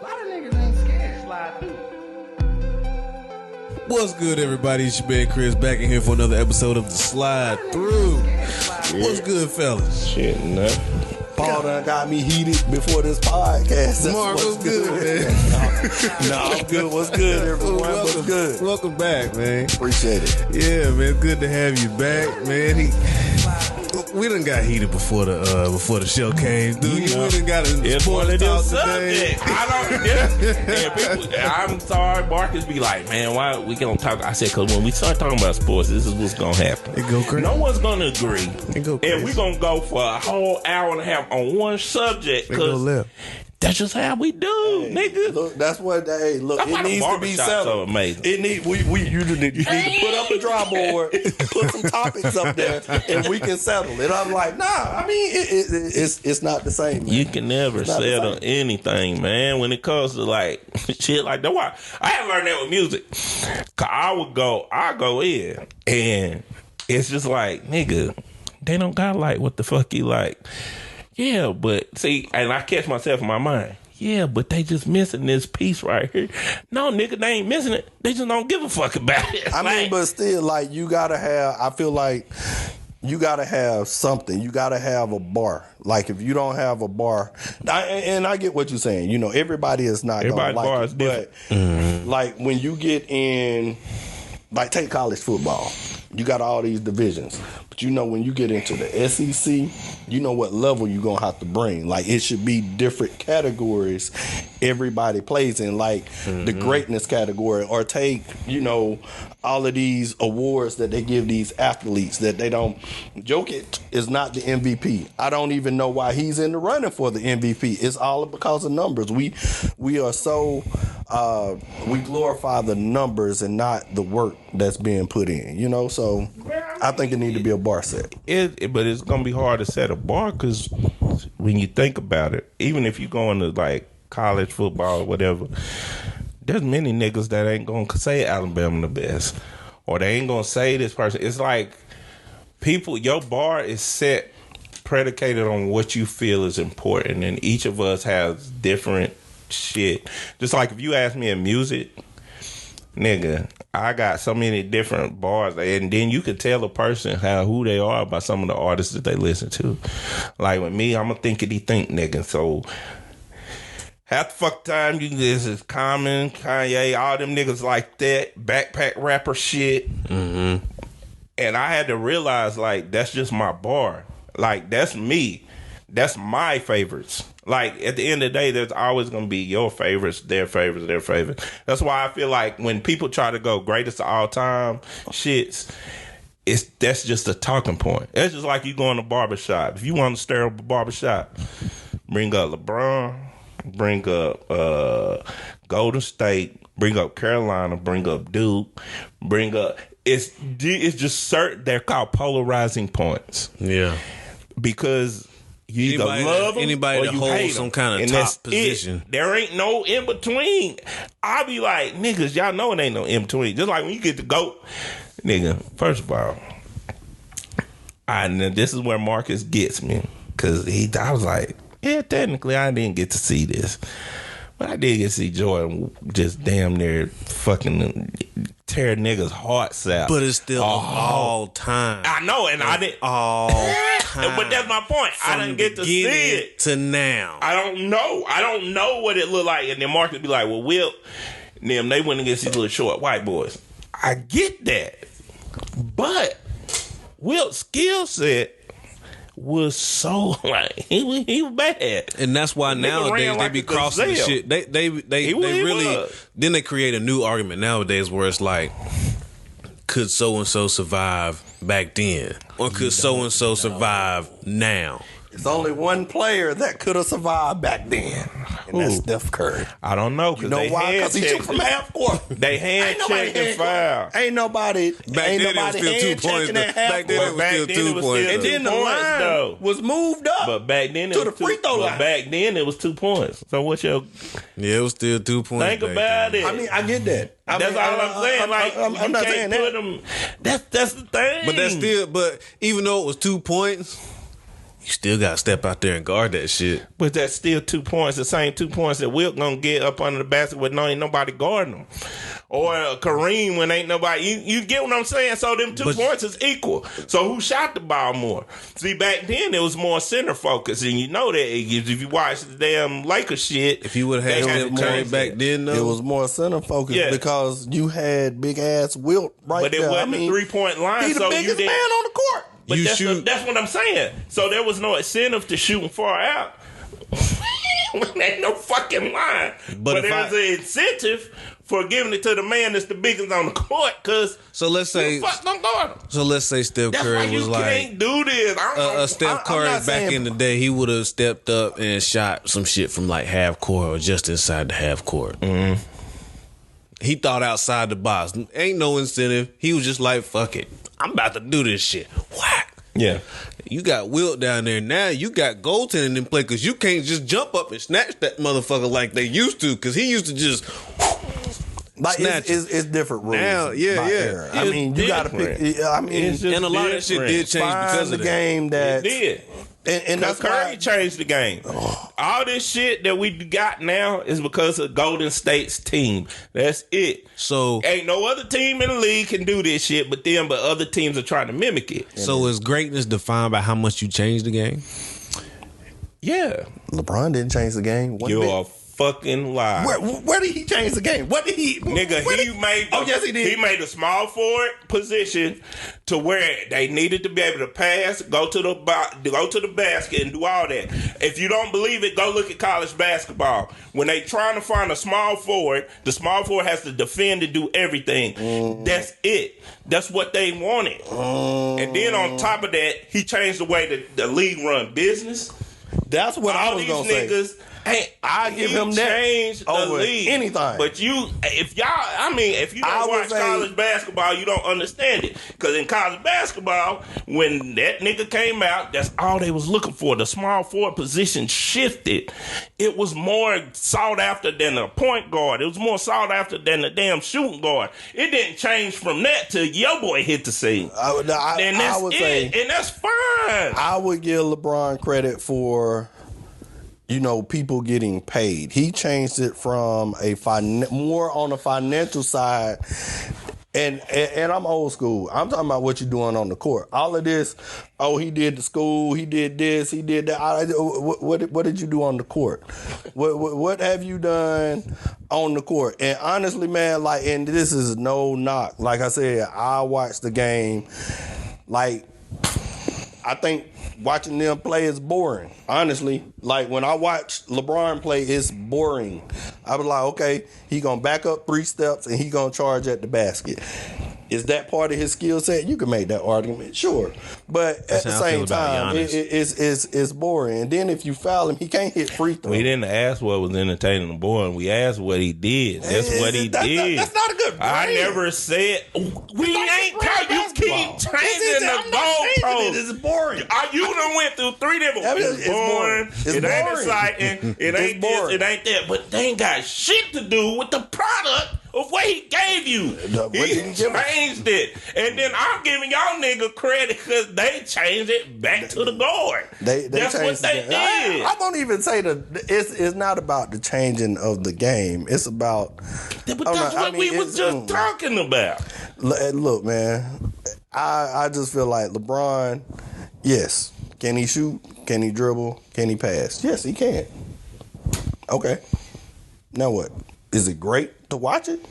lot of niggas ain't scared. Slide through. What's good, everybody? It's your man Chris back in here for another episode of the Slide Through. What's good, fellas? Shit, nothing. Paul done got me heated before this podcast. Mark, what's good, man? I'm good. What's good, everyone? What's good? Welcome back, man. Appreciate it. Yeah, man. Good to have you back, man. We done got heated before the show came, dude. We done got a One sports of them talk today. subjects. I'm sorry, Marcus be like, man, why we gonna talk? I said, because when we start talking about sports, this is what's gonna happen. It go crazy. No one's gonna agree. It go crazy. And we gonna go for a whole hour and a half on one subject. It go left. That's just how we do, nigga. Look, that's what. Hey, look, That's why it the needs to be barbershop so settled. amazing. It need you need to put up a dry board, put some topics up there, and we can settle it. I'm like, nah. I mean, it's not the same. Man. You can never settle anything, man. When it comes to like shit like that, why I have learned that with music. 'Cause I go in, and it's just like, nigga, they don't got like what the fuck you like. Yeah, but see, and I catch myself in my mind. Yeah, but they just missing this piece right here. No, nigga, they ain't missing it. They just don't give a fuck about it. I mean, but still, like, you gotta have. I feel like you gotta have something. You gotta have a bar. Like, if you don't have a bar, and I get what you're saying. You know, everybody is not gonna like bar it, is different. but like when you get in, like, take college football. You got all these divisions. But you know, when you get into the SEC, you know what level you're going to have to bring. Like, it should be different categories everybody plays in, like the greatness category. Or take, you know, all of these awards that they give these athletes that they don't. Jokic is not the MVP. I don't even know why he's in the running for the MVP. It's all because of numbers. We are so... we glorify the numbers and not the work that's being put in, you know. So I think it need to be a bar set. But it's gonna be hard to set a bar because when you think about it, even if you go into like college football or whatever, there's many niggas that ain't gonna say Alabama the best, or they ain't gonna say this person. It's like people, your bar is set predicated on what you feel is important, and each of us has different shit. Just like if you ask me in music, nigga, I got so many different bars, and then you can tell a person who they are by some of the artists that they listen to. Like with me, I'm a thinkity think nigga, so half the fuck time this is Common, Kanye, all them niggas like that, backpack rapper shit. And I had to realize, like, that's just my bar. Like, that's me. That's my favorites. Like, at the end of the day, there's always going to be your favorites, their favorites, their favorites. That's why I feel like when people try to go greatest of all time shits, that's just a talking point. It's just like you go in a barbershop. If you want to stir up a barbershop, bring up LeBron, bring up Golden State, bring up Carolina, bring up Duke, bring up... It's just certain... They're called polarizing points. Yeah. Because... You either love them anybody or that you holds hate some them. kind of And top position. There ain't no in between. I be like, niggas, y'all know it ain't no in between. Just like when you get the GOAT, nigga. First of all, this is where Marcus gets me, because I was like, yeah, technically I didn't get to see this, but I did get to see Jordan just damn near fucking tear niggas' hearts out. But it's still all time. I know, and I didn't all time. But that's my point. I didn't get to see it to now. I don't know what it looked like. And then Marcus be like, well, Will, them, they went against these little short white boys. I get that. But Wilt's skill set was so like he was bad, and that's why nowadays they be crossing the shit. They really then they create a new argument nowadays where it's like, could so and so survive back then, or could so and so survive now? It's only one player that could have survived back then, and that's Steph Curry. I don't know. You know why? Because he took from half court. They hand checked and foul. Ain't nobody. Back then it was still 2 points. Back then it was still 2 points. And then the line was moved up. But back then to the free throw line. But back then it was 2 points. So what's your? Yeah, it was still 2 points. Think about it. I mean, I get that. That's all I'm saying. Like, I'm not saying that. That's the thing. But that's still. But even though it was 2 points. you still got to step out there and guard that shit. But that's still 2 points, the same 2 points that Wilt gonna get up under the basket when ain't nobody guarding him. Or Kareem when ain't nobody. You get what I'm saying? So them 2 points is equal. So who shot the ball more? See, back then it was more center focus, and you know that if you watch the damn Lakers shit. If you would have had Steph Curry back then, though, it was more center focus because you had big ass Wilt right there. But it wasn't a 3-point line. He's the biggest man on the court. But that's what I'm saying. So there was no incentive to shooting far out. When ain't no fucking line. But there's an incentive for giving it to the man that's the biggest on the court. Cause let's say Steph Curry was like, can't do this. Steph Curry back in the day, he would have stepped up and shot some shit from like half court or just inside the half court. Mm-hmm. He thought outside the box. Ain't no incentive. He was just like, fuck it, I'm about to do this shit. Whack. Yeah. You got Wilt down there. Now you got goaltending in play because you can't just jump up and snatch that motherfucker like they used to, because he used to just like it's different rules. Now, yeah. I mean, you got to pick. I mean, and a lot of that shit did change because of the game that it did. And that's Curry changed the game. All this shit that we got now is because of Golden State's team. That's it. So ain't no other team in the league can do this shit but other teams are trying to mimic it. So is greatness defined by how much you change the game? Yeah. LeBron didn't change the game. You're a fucking lie. Where did he change the game? What did he... yes, he did. He made a small forward position to where they needed to be able to pass, go to the basket, and do all that. If you don't believe it, go look at college basketball. When they trying to find a small forward, the small forward has to defend and do everything. That's it. That's what they wanted. And then on top of that, he changed the way that the league run business. That's what I was going to say. Hey, I give him that change the over league. Anything. But if you don't watch college basketball, you don't understand it. Because in college basketball, when that nigga came out, that's all they was looking for. The small forward position shifted. It was more sought after than a point guard. It was more sought after than a damn shooting guard. It didn't change from that till your boy hit the scene. I would say, and that's fine. I would give LeBron credit for, people getting paid. He changed it from more on the financial side. And I'm old school. I'm talking about what you're doing on the court. All of this, he did the school, he did this, he did that. What did you do on the court? What have you done on the court? And honestly, man, and this is no knock. Like I said, I watched the game. I think watching them play is boring. Honestly, when I watch LeBron play, it's boring. I was like, okay, he gonna back up 3 steps and he gonna charge at the basket. Is that part of his skill set? You can make that argument, sure. But at the same time, it's boring. And then if you foul him, he can't hit free throws. We didn't ask what was entertaining and boring. We asked what he did. That's what he did. That's not a good brand. I never said... We ain't talking. You keep changing the goalposts. It's boring. You done went through 3 different... It's boring. It ain't exciting. It ain't this. It ain't that. But they ain't got shit to do with the product of what he gave you. He changed it. And then I'm giving y'all nigga credit because they changed it back to the guard. That's what they did. I won't even say it's not about the changing of the game. It's about... But that's what we was just talking about. Look, man, I just feel like LeBron, yes. Can he shoot? Can he dribble? Can he pass? Yes, he can. Okay. Now what? Is it great to watch it?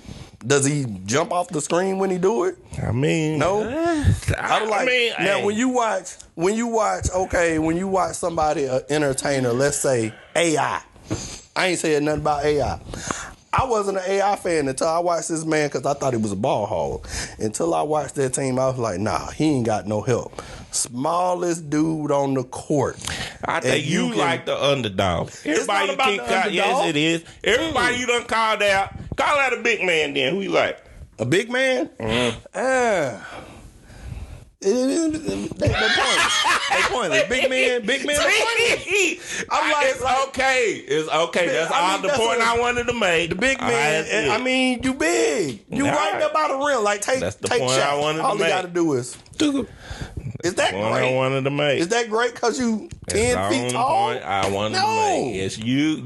Does he jump off the screen when he do it? I mean, no. When you watch somebody, an entertainer, let's say AI. I ain't saying nothing about AI. I wasn't an AI fan until I watched this man because I thought he was a ball hog. Until I watched that team, I was like, nah, he ain't got no help. Smallest dude on the court. I think you like the underdog. Everybody you keep out. Yes, it is. Everybody you done called out. Call out a big man then. Who you like? A big man? They're pointless. Big man. I'm like, it's okay. It's okay. That's all the point I wanted to make. The big man. I mean, you big. You right there by the rim. Take point shots. I wanted all to make. All you got to do is. Is that one great? I wanted to make. Is that great because you 10 feet tall? Point I wanted to make. It's you,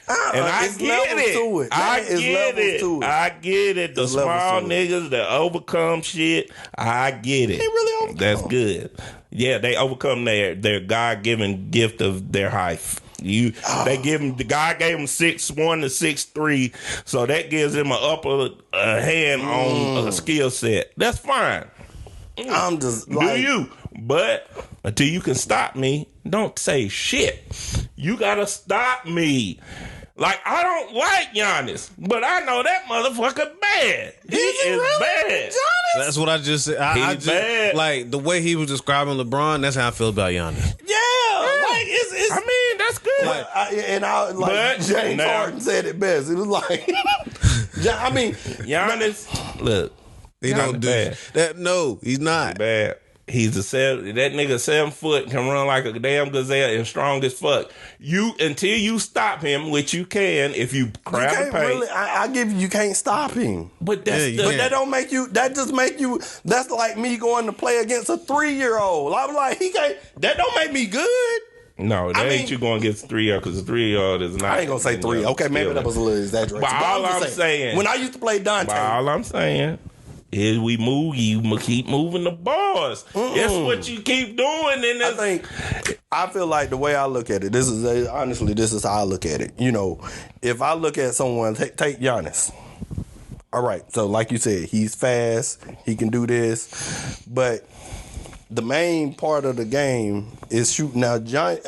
and I get it. To it. I get it. To it. I get it. The There's small levels to it. niggas that overcome shit, I get it. They really overcome. That's good. Yeah, they overcome their God-given gift of their height. They give him, the guy gave him 6'1" to 6'3", so that gives him an upper hand on a skill set. That's fine. I'm just like, do you? But until you can stop me, don't say shit. You gotta stop me. Like, I don't like Giannis, but I know that motherfucker bad. He is really bad. Giannis? That's what I just said. I just bad. like the way he was describing LeBron. That's how I feel about Giannis. Yeah, like it's. I mean, that's good. But James Harden said it best. It was like, I mean, Giannis, look, He don't do bad. that. No, he's not. Bad. He's that nigga 7 foot, can run like a damn gazelle and strong as fuck. Until you stop him, which you can if you grab the paint. really. I give you can't stop him. But that's Yeah, But that don't make you. That just make you. That's like me going to play against a 3-year-old. I'm like, he can't. That don't make me good. No, that ain't you going against 3-year-old because the 3-year-old is not. I ain't gonna say 3. Okay, maybe that was a little exaggeration. But all I'm I'm just saying, when I used to play Dante, all I'm saying is we move. You keep moving the bars. That's what you keep doing. And I feel like the way I look at it, this is how I look at it. You know, if I look at someone, take Giannis. All right, so like you said, he's fast. He can do this, but the main part of the game is shooting. Now,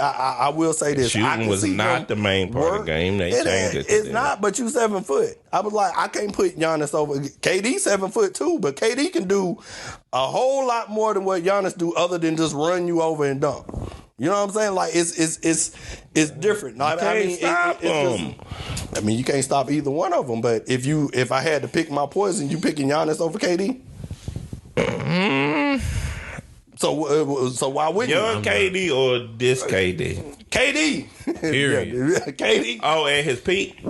I will say this: shooting was not the main part of the game. They changed it. It's not, but you 7 foot. I was like, I can't put Giannis over. KD 7 foot too, but KD can do a whole lot more than what Giannis do, other than just run you over and dunk. You know what I'm saying? Like it's different. You can't stop them. I mean, you can't stop either one of them. But if I had to pick my poison, you picking Giannis over KD? So why wouldn't Young KD or this KD? KD. Period. KD. Oh, at his peak?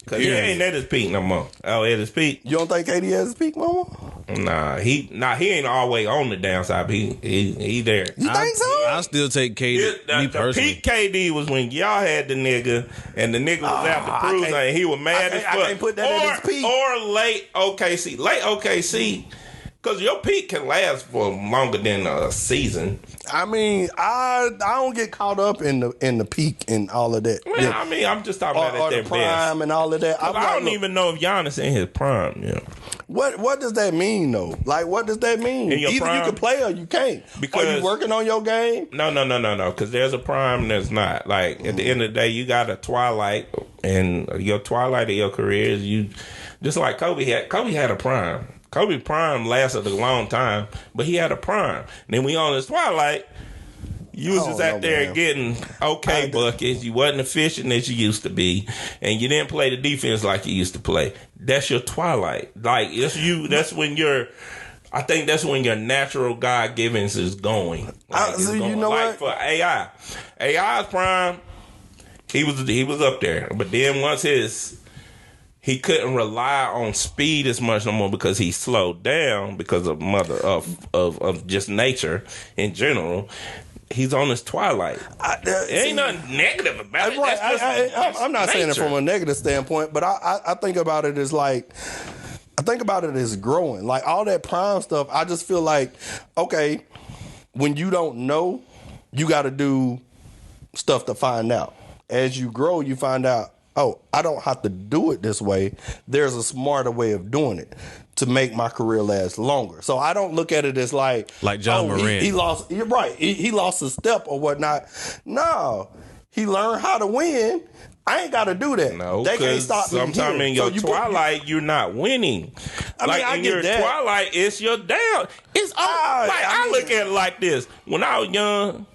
Because he ain't at his peak no more. Oh, at his peak? You don't think KD has his peak, mama? Nah, he ain't always on the downside, but he there. You think so? I still take KD. Me The personally. peak KD was when y'all had the nigga, and the nigga was out the cruise, and he was mad as fuck. I can't put that in his peak. Or late OKC. Because your peak can last for longer than a season. I mean, I don't get caught up in the peak and all of that. Well, yeah. I mean, I'm just talking about or at their the prime best. and all of that. I don't even know if Giannis in his prime. Yeah. What does that mean though? Like, what does that mean? Either prime, you can play or you can't. Because are you working on your game? No. Because there's a prime and there's not. Like at the end of the day, you got a twilight, and your twilight of your career is you. Just like Kobe had. Kobe had a prime. Kobe prime lasted a long time, but he had a prime. And then we on his twilight, you was just out there getting buckets. You wasn't efficient as you used to be, and you didn't play the defense like you used to play. That's your twilight. Like it's you. That's when you're. I think that's when your natural God givens is going. Like, so going. You know like what? For AI's prime, he was up there, but then once he couldn't rely on speed as much no more because he slowed down because of just nature in general. He's on his twilight. Ain't nothing negative about it. Right. I'm not saying it from a negative standpoint, but I think about it as like, I think about it as growing. Like all that prime stuff, I just feel like, okay, when you don't know, you got to do stuff to find out. As you grow, you find out, oh, I don't have to do it this way. There's a smarter way of doing it to make my career last longer. So I don't look at it as like John Moran. He lost. You're right. He lost a step or whatnot. No, he learned how to win. I ain't got to do that. No, they can't stop me. Sometimes in your twilight, you're not winning. I in get your that. twilight, it's your down. It's I look at it like this. When I was young.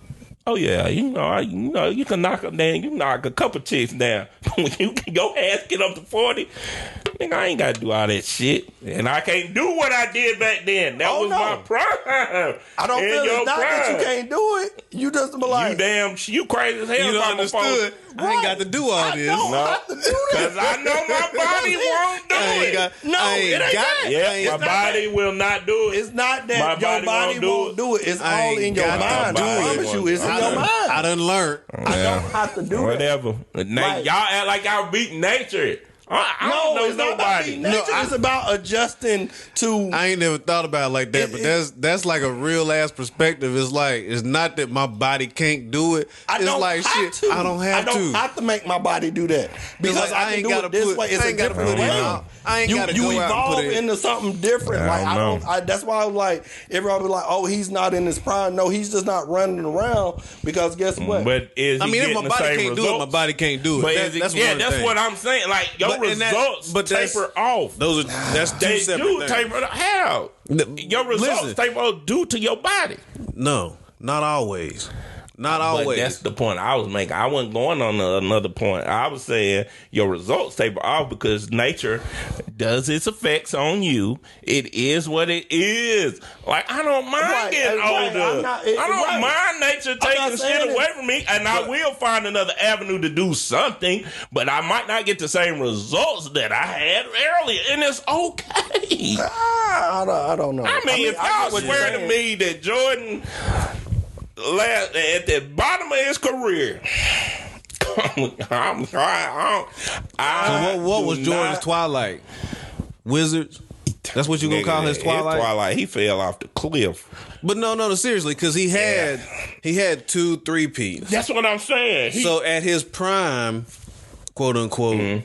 Oh yeah, you can knock them down. You knock a couple chicks down. When your ass get up to 40, Nigga, I ain't got to do all that shit. And I can't do what I did back then. That was my prime. I don't feel it's not that you can't do it. You just be like... You crazy as hell. You don't understood. I ain't got to do all this. I don't have to do that. Because I know my body won't do it. It ain't got it. Yeah, my body will not do it. It's not that your body won't do it. It's all in your mind. I promise you, it's in your mind. I done learned. I don't have to do whatever. Y'all act like y'all beat nature. I don't know it's not about being nature. It's about adjusting to. I ain't never thought about it like that, but that's like a real ass perspective. It's like it's not that my body can't do it. I don't like have shit. to. I don't have to make my body do that because I can do it this way. It's a different way. I ain't got to you evolve into something different. That's why I was like, everybody was like, "Oh, he's not in his prime." No, he's just not running around because guess what? But if my body can't do it, my body can't do it. That's what I'm saying. Like your results taper off. That's two separate things. Taper. How? Your results taper off due to your body. No, not always. Not always. But that's the point I was making. I wasn't going on another point. I was saying your results taper off because nature does its effects on you. It is what it is. Like, I don't mind getting older. I don't mind nature taking shit away from me, and I will find another avenue to do something, but I might not get the same results that I had earlier, and it's okay. I don't know. I mean, if y'all swear to me that Jordan... at the bottom of his career. What was Jordan's Twilight? Wizards? That's what you gonna call his Twilight? His Twilight, he fell off the cliff. But no, seriously, because he had 2 3-peats. That's what I'm saying. So at his prime, quote unquote,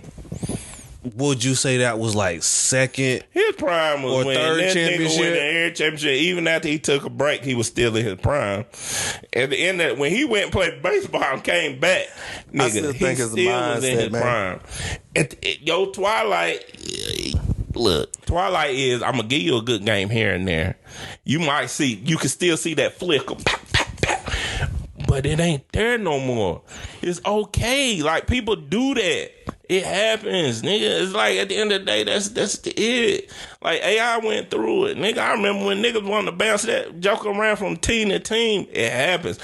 would you say that was like second? His prime was or third championship. Every championship. Even after he took a break, he was still in his prime. At the end of when he went and played baseball and came back, nigga, I still think he it's still mindset, was in his man. prime. Your Twilight, look, Twilight is I'm gonna give you a good game here and there. You can still see that flicker. But it ain't there no more. It's okay. Like, people do that. It happens, nigga. It's like at the end of the day, that's it. Like, AI went through it, nigga. I remember when niggas wanted to bounce that joke around from team to team. It happens.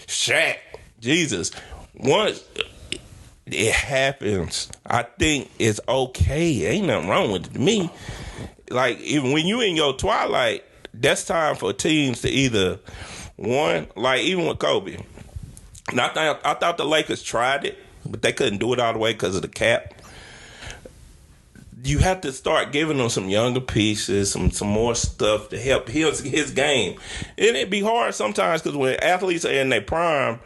Shaq, Jesus. Once it happens, I think it's okay. Ain't nothing wrong with it to me. Like, even when you in your Twilight, that's time for teams to either one, like even with Kobe. And I thought the Lakers tried it, but they couldn't do it all the way because of the cap. You have to start giving them some younger pieces, some more stuff to help his game. And it'd be hard sometimes because when athletes are in their prime,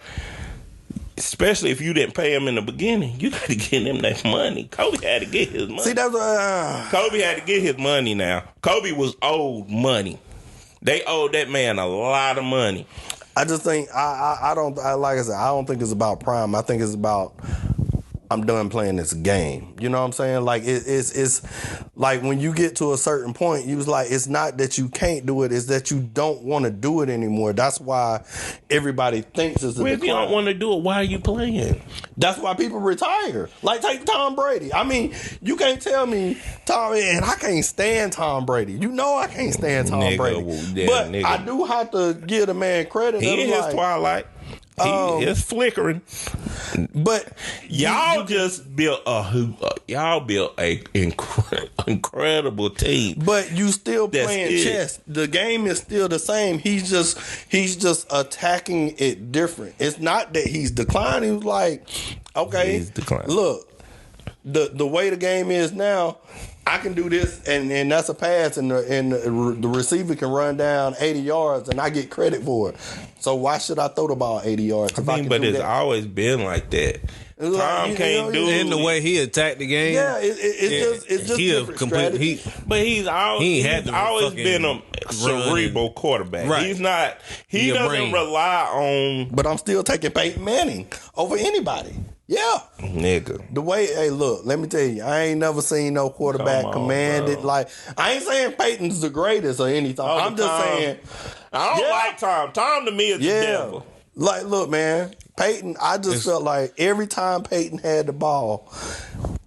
especially if you didn't pay them in the beginning, you got to get them that money. Kobe had to get his money. See, that's Kobe had to get his money now. Kobe was owed money. They owed that man a lot of money. I just think I don't like I said, I don't think it's about prime. I think it's about I'm done playing this game. You know what I'm saying? Like it's like when you get to a certain point, you was like, it's not that you can't do it, it's that you don't want to do it anymore. That's why everybody thinks it's a decline. If you don't want to do it, why are you playing? That's why people retire. Like take Tom Brady. I mean, you can't tell me Tom, and I can't stand Tom Brady. You know I can't stand Tom Brady. But I do have to give the man credit. He in his Twilight. He is flickering, but y'all just built y'all built a incredible team. But you still playing chess. The game is still the same. He's just attacking it different. It's not that he's declining. He's like, okay, look, the way the game is now, I can do this, and that's a pass, and the receiver can run down 80 yards, and I get credit for it. So why should I throw the ball 80 yards? But it's always been like that. Tom can't do it. In the way he attacked the game. Yeah, it's just different strategy. But he's always been a cerebral quarterback. Right. He doesn't rely on. But I'm still taking Peyton Manning over anybody. Yeah. Nigga. The way, hey, look, let me tell you, I ain't never seen no quarterback commanded. Like, I ain't saying Peyton's the greatest or anything. I'm just saying. I don't like Tom. Tom to me is the devil. Like, look, man, Peyton, I just felt like every time Peyton had the ball,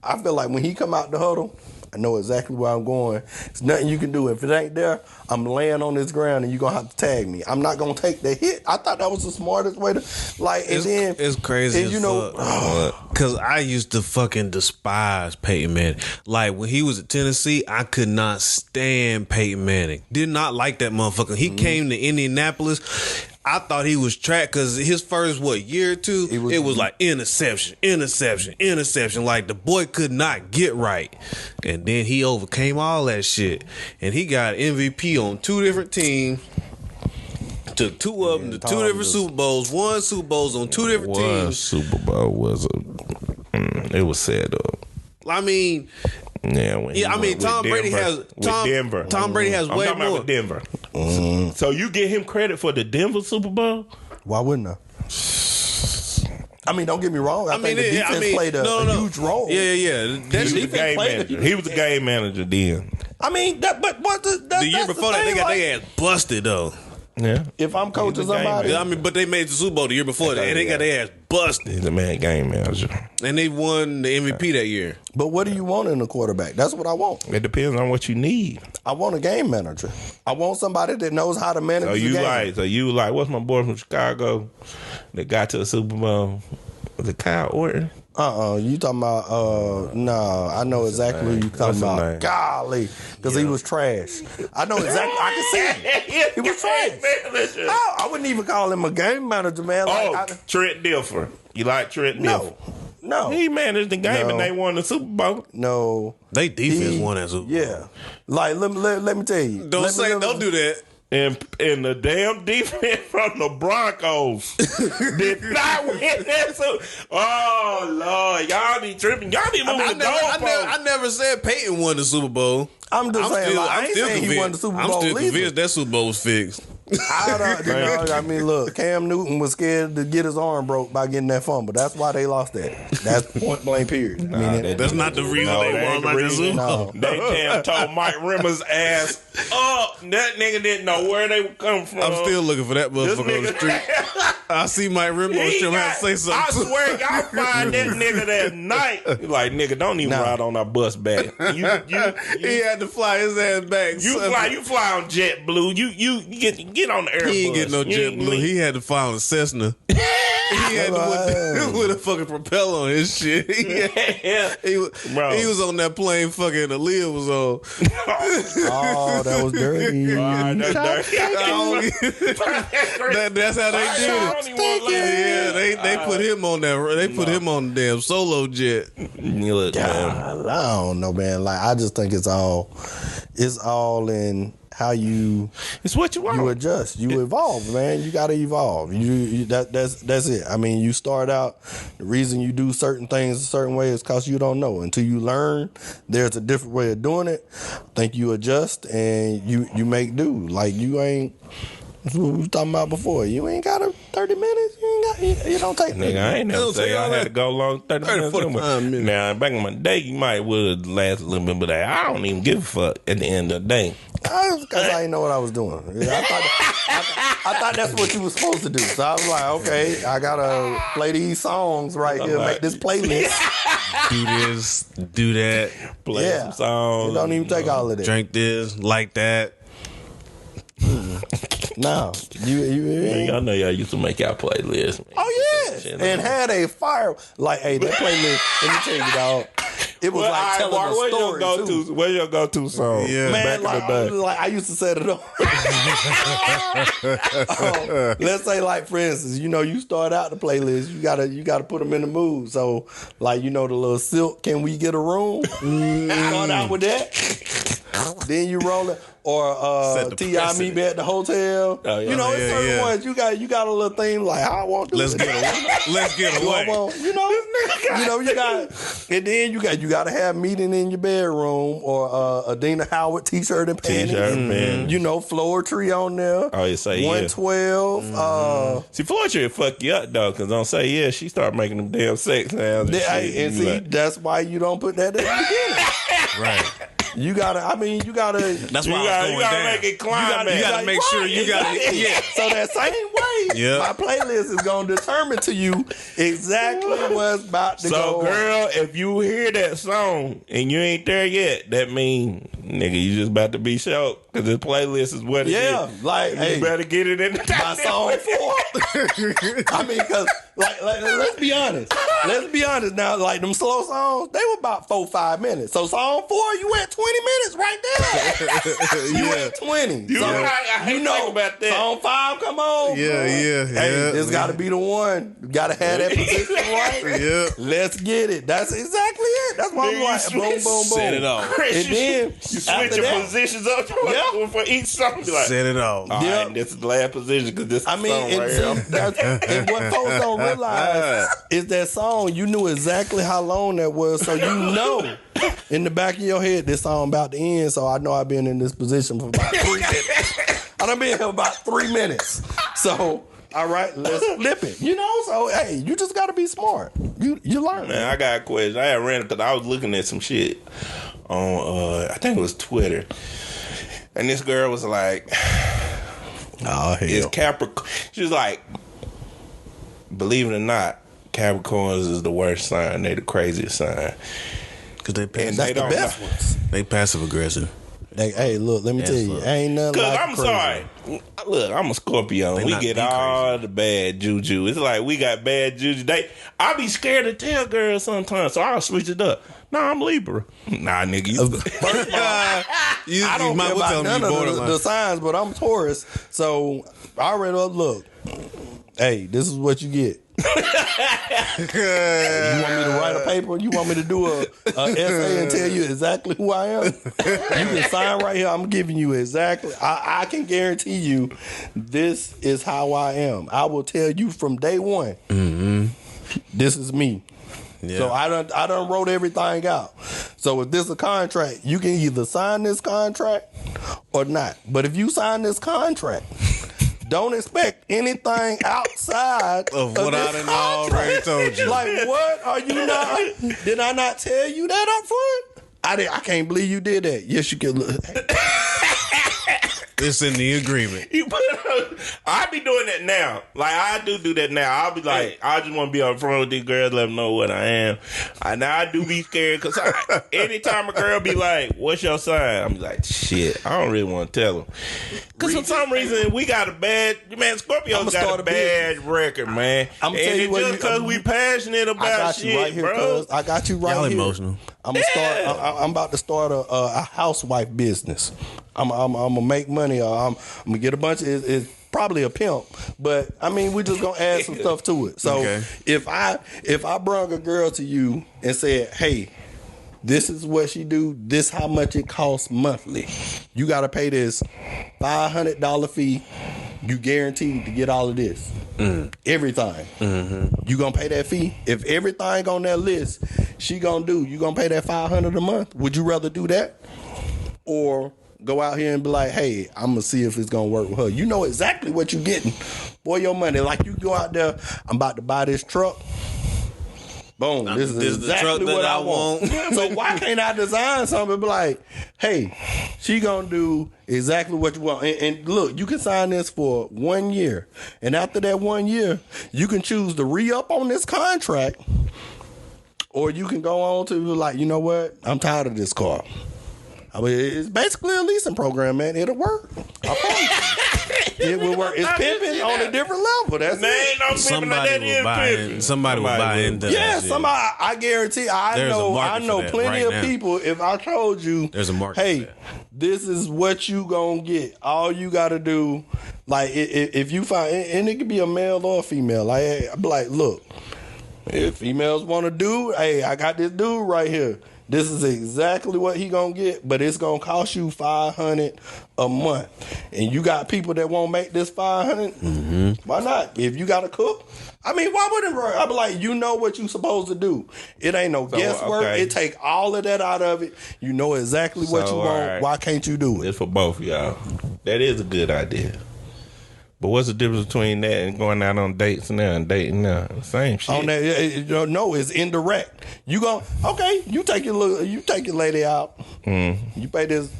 I feel like when he come out the huddle, I know exactly where I'm going. There's nothing you can do. If it ain't there, I'm laying on this ground and you're going to have to tag me. I'm not going to take the hit. I thought that was the smartest way to, like, and then. It's crazy as fuck. Because I used to fucking despise Peyton Manning. Like, when he was at Tennessee, I could not stand Peyton Manning. Did not like that motherfucker. He came to Indianapolis. I thought he was trapped because his first, year or two, it was like interception. Like, the boy could not get right. And then he overcame all that shit. And he got MVP on 2 different teams. Took 2 of them to 2 different Super Bowls. 1 Super Bowls on 2 different teams. One Super Bowl was it was sad up. I mean... Tom Brady has Denver. Tom Brady has way more. With Denver. So you give him credit for the Denver Super Bowl? Why wouldn't I? I mean, don't get me wrong. I think the defense played a huge role. Yeah. He was a game manager. He was a game manager then. I mean, the year before that, they got their ass busted though. Yeah. If I'm coaching somebody, but they made the Super Bowl the year before that, and they got their ass busted. He's a man game manager, and they won the MVP that year. But what do you want in a quarterback? That's what I want. It depends on what you need. I want a game manager. I want somebody that knows how to manage the game. So you like, what's my boy from Chicago that got to the Super Bowl? Was it Kyle Orton? You talking about, no, I know exactly who you talking about. Golly, because he was trash. I know exactly, I can see it. He was trash. I wouldn't even call him a game manager, man. Trent Dilfer. You like Trent Dilfer? No. He managed the game and they won the Super Bowl. No. They defense won that Super Bowl. Yeah. Like, let me tell you. Don't do that. And the damn defense from the Broncos did not win that. Oh Lord, y'all be tripping. Y'all be moving the goalposts. I never said Peyton won the Super Bowl. I'm still convinced. He won the Super Bowl. I'm still convinced that Super Bowl was fixed. I mean, look, Cam Newton was scared to get his arm broke by getting that fumble. That's why they lost that. That's point blank period. That's not the reason they won like the Super Bowl. They damn told Mike Rimmer's ass up. That nigga didn't know where they would come from. I'm still looking for that motherfucker on the street. I see Mike Rimmer on stream have to say something. I swear, y'all find that nigga that night. You like, nigga, don't even ride on our bus back. He had to fly his ass back. You fly on JetBlue. You get on the Airbus. He ain't get no JetBlue. He had to fly on a Cessna. He had to with a fucking propeller on his shit. He was on that plane fucking Aaliyah was on. Oh, that was dirty. That's how they did it. Yeah, they put him on that. They put him on the damn solo jet. I don't know, man. Like, I just think it's all in how you. It's what you want. You adjust. You evolve, man. You got to evolve. That's it. I mean, you start out. The reason you do certain things a certain way is because you don't know. Until you learn, there's a different way of doing it. I think you adjust and you make do. Like, you ain't. That's what we was talking about before. You ain't got 30 minutes. You don't take. Nigga, I ain't never say I had to go long 30 minutes. Now, back in my day, you might would last a little bit, but I don't even give a fuck at the end of the day. Because I didn't know what I was doing. I thought that's what you were supposed to do. So I was like, okay, I gotta play these songs right here, make this playlist. Do this, do that, play some songs. You don't even take all of that. Drink this, like that. No, I know y'all used to make y'all playlists. Man. Oh yeah, and had a fire like, hey, that playlist. Let me tell you, dog. It was like telling a story too. Where's your go-to song? Yeah, man, like I used to set it up. Let's say, like, for instance, you start out the playlist. You gotta put them in the mood. So, like, the little Silk, Can We Get a Room? Start out with that. Then you roll it. Or T.I. Meet Me at the Hotel. Oh, yeah. It's certain ones. You got a little thing like, I want to do Let's get away. You got, and then you got to have Meeting in Your Bedroom or Adina Howard T-shirt and panties. Floor Tree on there. Oh, you say 112. See, Floor Tree will fuck you up though, because don't say she start making them damn sex sounds. And see, that's why you don't put that at the beginning. Right. You gotta. That's why you gotta make it climb. You gotta make sure you gotta. Yeah. So that same way My playlist is gonna determine to you exactly what's about to go. So, girl, if you hear that song and you ain't there yet, that mean, nigga, you just about to be shocked because this playlist is what it is. Yeah, like, hey, you better get it in my song 4. I mean, because like, let's be honest. Let's be honest now. Like them slow songs, they were about 4-5 minutes. So song 4, you went 20 minutes right there. You went 20. You know about that. Song 5, come on. Yeah. Hey, this got to be the one. You got to have that position right. Yeah. Let's get it. That's exactly it. That's why I'm like, boom, boom, boom. Set it off. And then you switch your positions up for each song. Like, set it off. All right, and this is the last position because this is the song right here. And what folks don't realize is that song, you knew exactly how long that was, so you know in the back of your head this song about to end, so I know I've been in this position for about 3 minutes. I done been here about 3 minutes. So, all right, let's flip it. You know, so hey, you just gotta be smart. You learn. Man, I got a question. I had ran because I was looking at some shit on I think it was Twitter. And this girl was like, oh, hell. It's Capricorn. She was like, believe it or not, Capricorns is the worst sign. They the craziest sign. Because they and that's the best ones. They passive aggressive. Hey, look, let me tell you, ain't nothing like I'm crazy. Sorry. Look, I'm a Scorpio. We get all the bad juju. It's like we got bad juju. I be scared to tell girls sometimes, so I'll switch it up. Nah, I'm Libra. Nah, nigga. First of all, I don't care about none of the signs, but I'm Taurus, so I already look. Hey, this is what you get. You want me to write a paper? You want me to do a essay and tell you exactly who I am? You can sign right here. I'm giving you exactly. I can guarantee you this is how I am. I will tell you from day one. Mm-hmm. This is me. Yeah. So I done wrote everything out. So if this is a contract, you can either sign this contract or not. But if you sign this contract, don't expect anything outside of what I done already told you. Like, what are you not? Did I not tell you that up front? I can't believe you did that. Yes, you can. It's in the agreement. I be doing that now. Like, I do that now. I'll be like, I just want to be up front with these girls, let them know what I am. Now I do be scared because anytime a girl be like, what's your sign? I'm like, shit, I don't really want to tell them. Because for some reason, we got a bad, man, Scorpio's got a bad record, man. I'm telling you just because we passionate about shit, right here, bro. I got you right Y'all here. Emotional. I'm about to start a housewife business. I'm gonna make money. I'm gonna get a bunch of it's probably a pimp, but I mean we just gonna add some stuff to it. So if I brought a girl to you and said, hey, this is what she do, this how much it costs monthly. You gotta pay this $500 fee. You guaranteed to get all of this. Everything. Mm-hmm. You gonna pay that fee? If everything on that list she gonna do, you gonna pay that $500 a month? Would you rather do that? Or go out here and be like, hey, I'm gonna see if it's gonna work with her. You know exactly what you're getting for your money. Like you go out there, I'm about to buy this truck. Boom, this is exactly what I want. So why can't I design something and be like, hey, she gonna do exactly what you want. And look, you can sign this for 1 year. And after that 1 year, you can choose to re-up on this contract. Or you can go on to like, you know what? I'm tired of this car. I mean, it's basically a leasing program, man. It'll work. I promise you. It will work. It's pimping on a different level. That's it. Somebody will buy into that. Yeah, somebody. I guarantee. I know plenty of people. If I told you, there's a market. Hey, this is what you gonna get. All you gotta do, like, if you find, and it could be a male or a female. Like, hey, I'd be like, look, if females want to do, hey, I got this dude right here. This is exactly what he gonna get, but it's gonna cost you $500 a month. And you got people that won't make this $500. Mm-hmm. Why not? If you got to cook, I mean, why wouldn't it? I be like, you know what you supposed to do. It ain't no guesswork. Okay. It take all of that out of it. You know exactly what you want. Right. Why can't you do it? It's for both of y'all. That is a good idea. But what's the difference between that and going out on dates now and dating now? Same shit. On that, no, it's indirect. You go, okay, you take your lady out. You pay this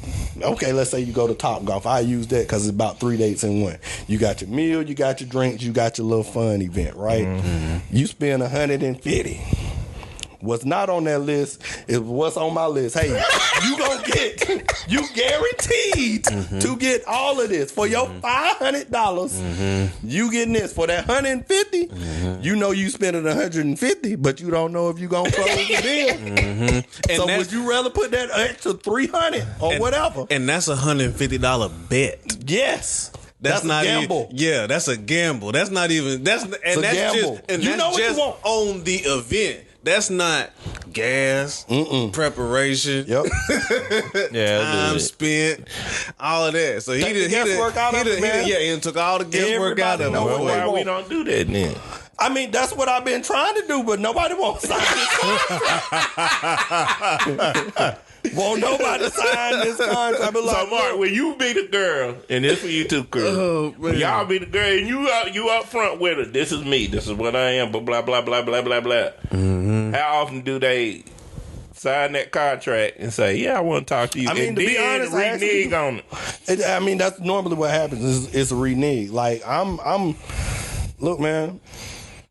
okay, let's say you go to Top Golf. I use that because it's about 3 dates in one. You got your meal, you got your drinks, you got your little fun event, right? You spend $150. What's not on that list is what's on my list. Hey, you guaranteed to get all of this for your $500. You getting this for that $150. You know you spending $150, but you don't know if you gonna close the deal. So would you rather put that extra $300 or whatever? And that's $150 bet. Yes. That's not a gamble. That's a gamble. That's not even. That's gamble. That's just on the event. That's not gas, preparation, time spent, all of that. So he took all the guesswork out of it. Why we don't do that then? I mean, that's what I've been trying to do, but nobody won't sign this contract. Won't nobody sign this contract? So, Mark, when you be the girl, and this for you too, girl, y'all be the girl, and you up front with her. This is me. This is what I am. Blah blah blah blah blah blah blah. How often do they sign that contract and say, "Yeah, I want to talk to you"? I mean, and to be honest, renege on it. I mean, that's normally what happens. It's a renege. Like look, man.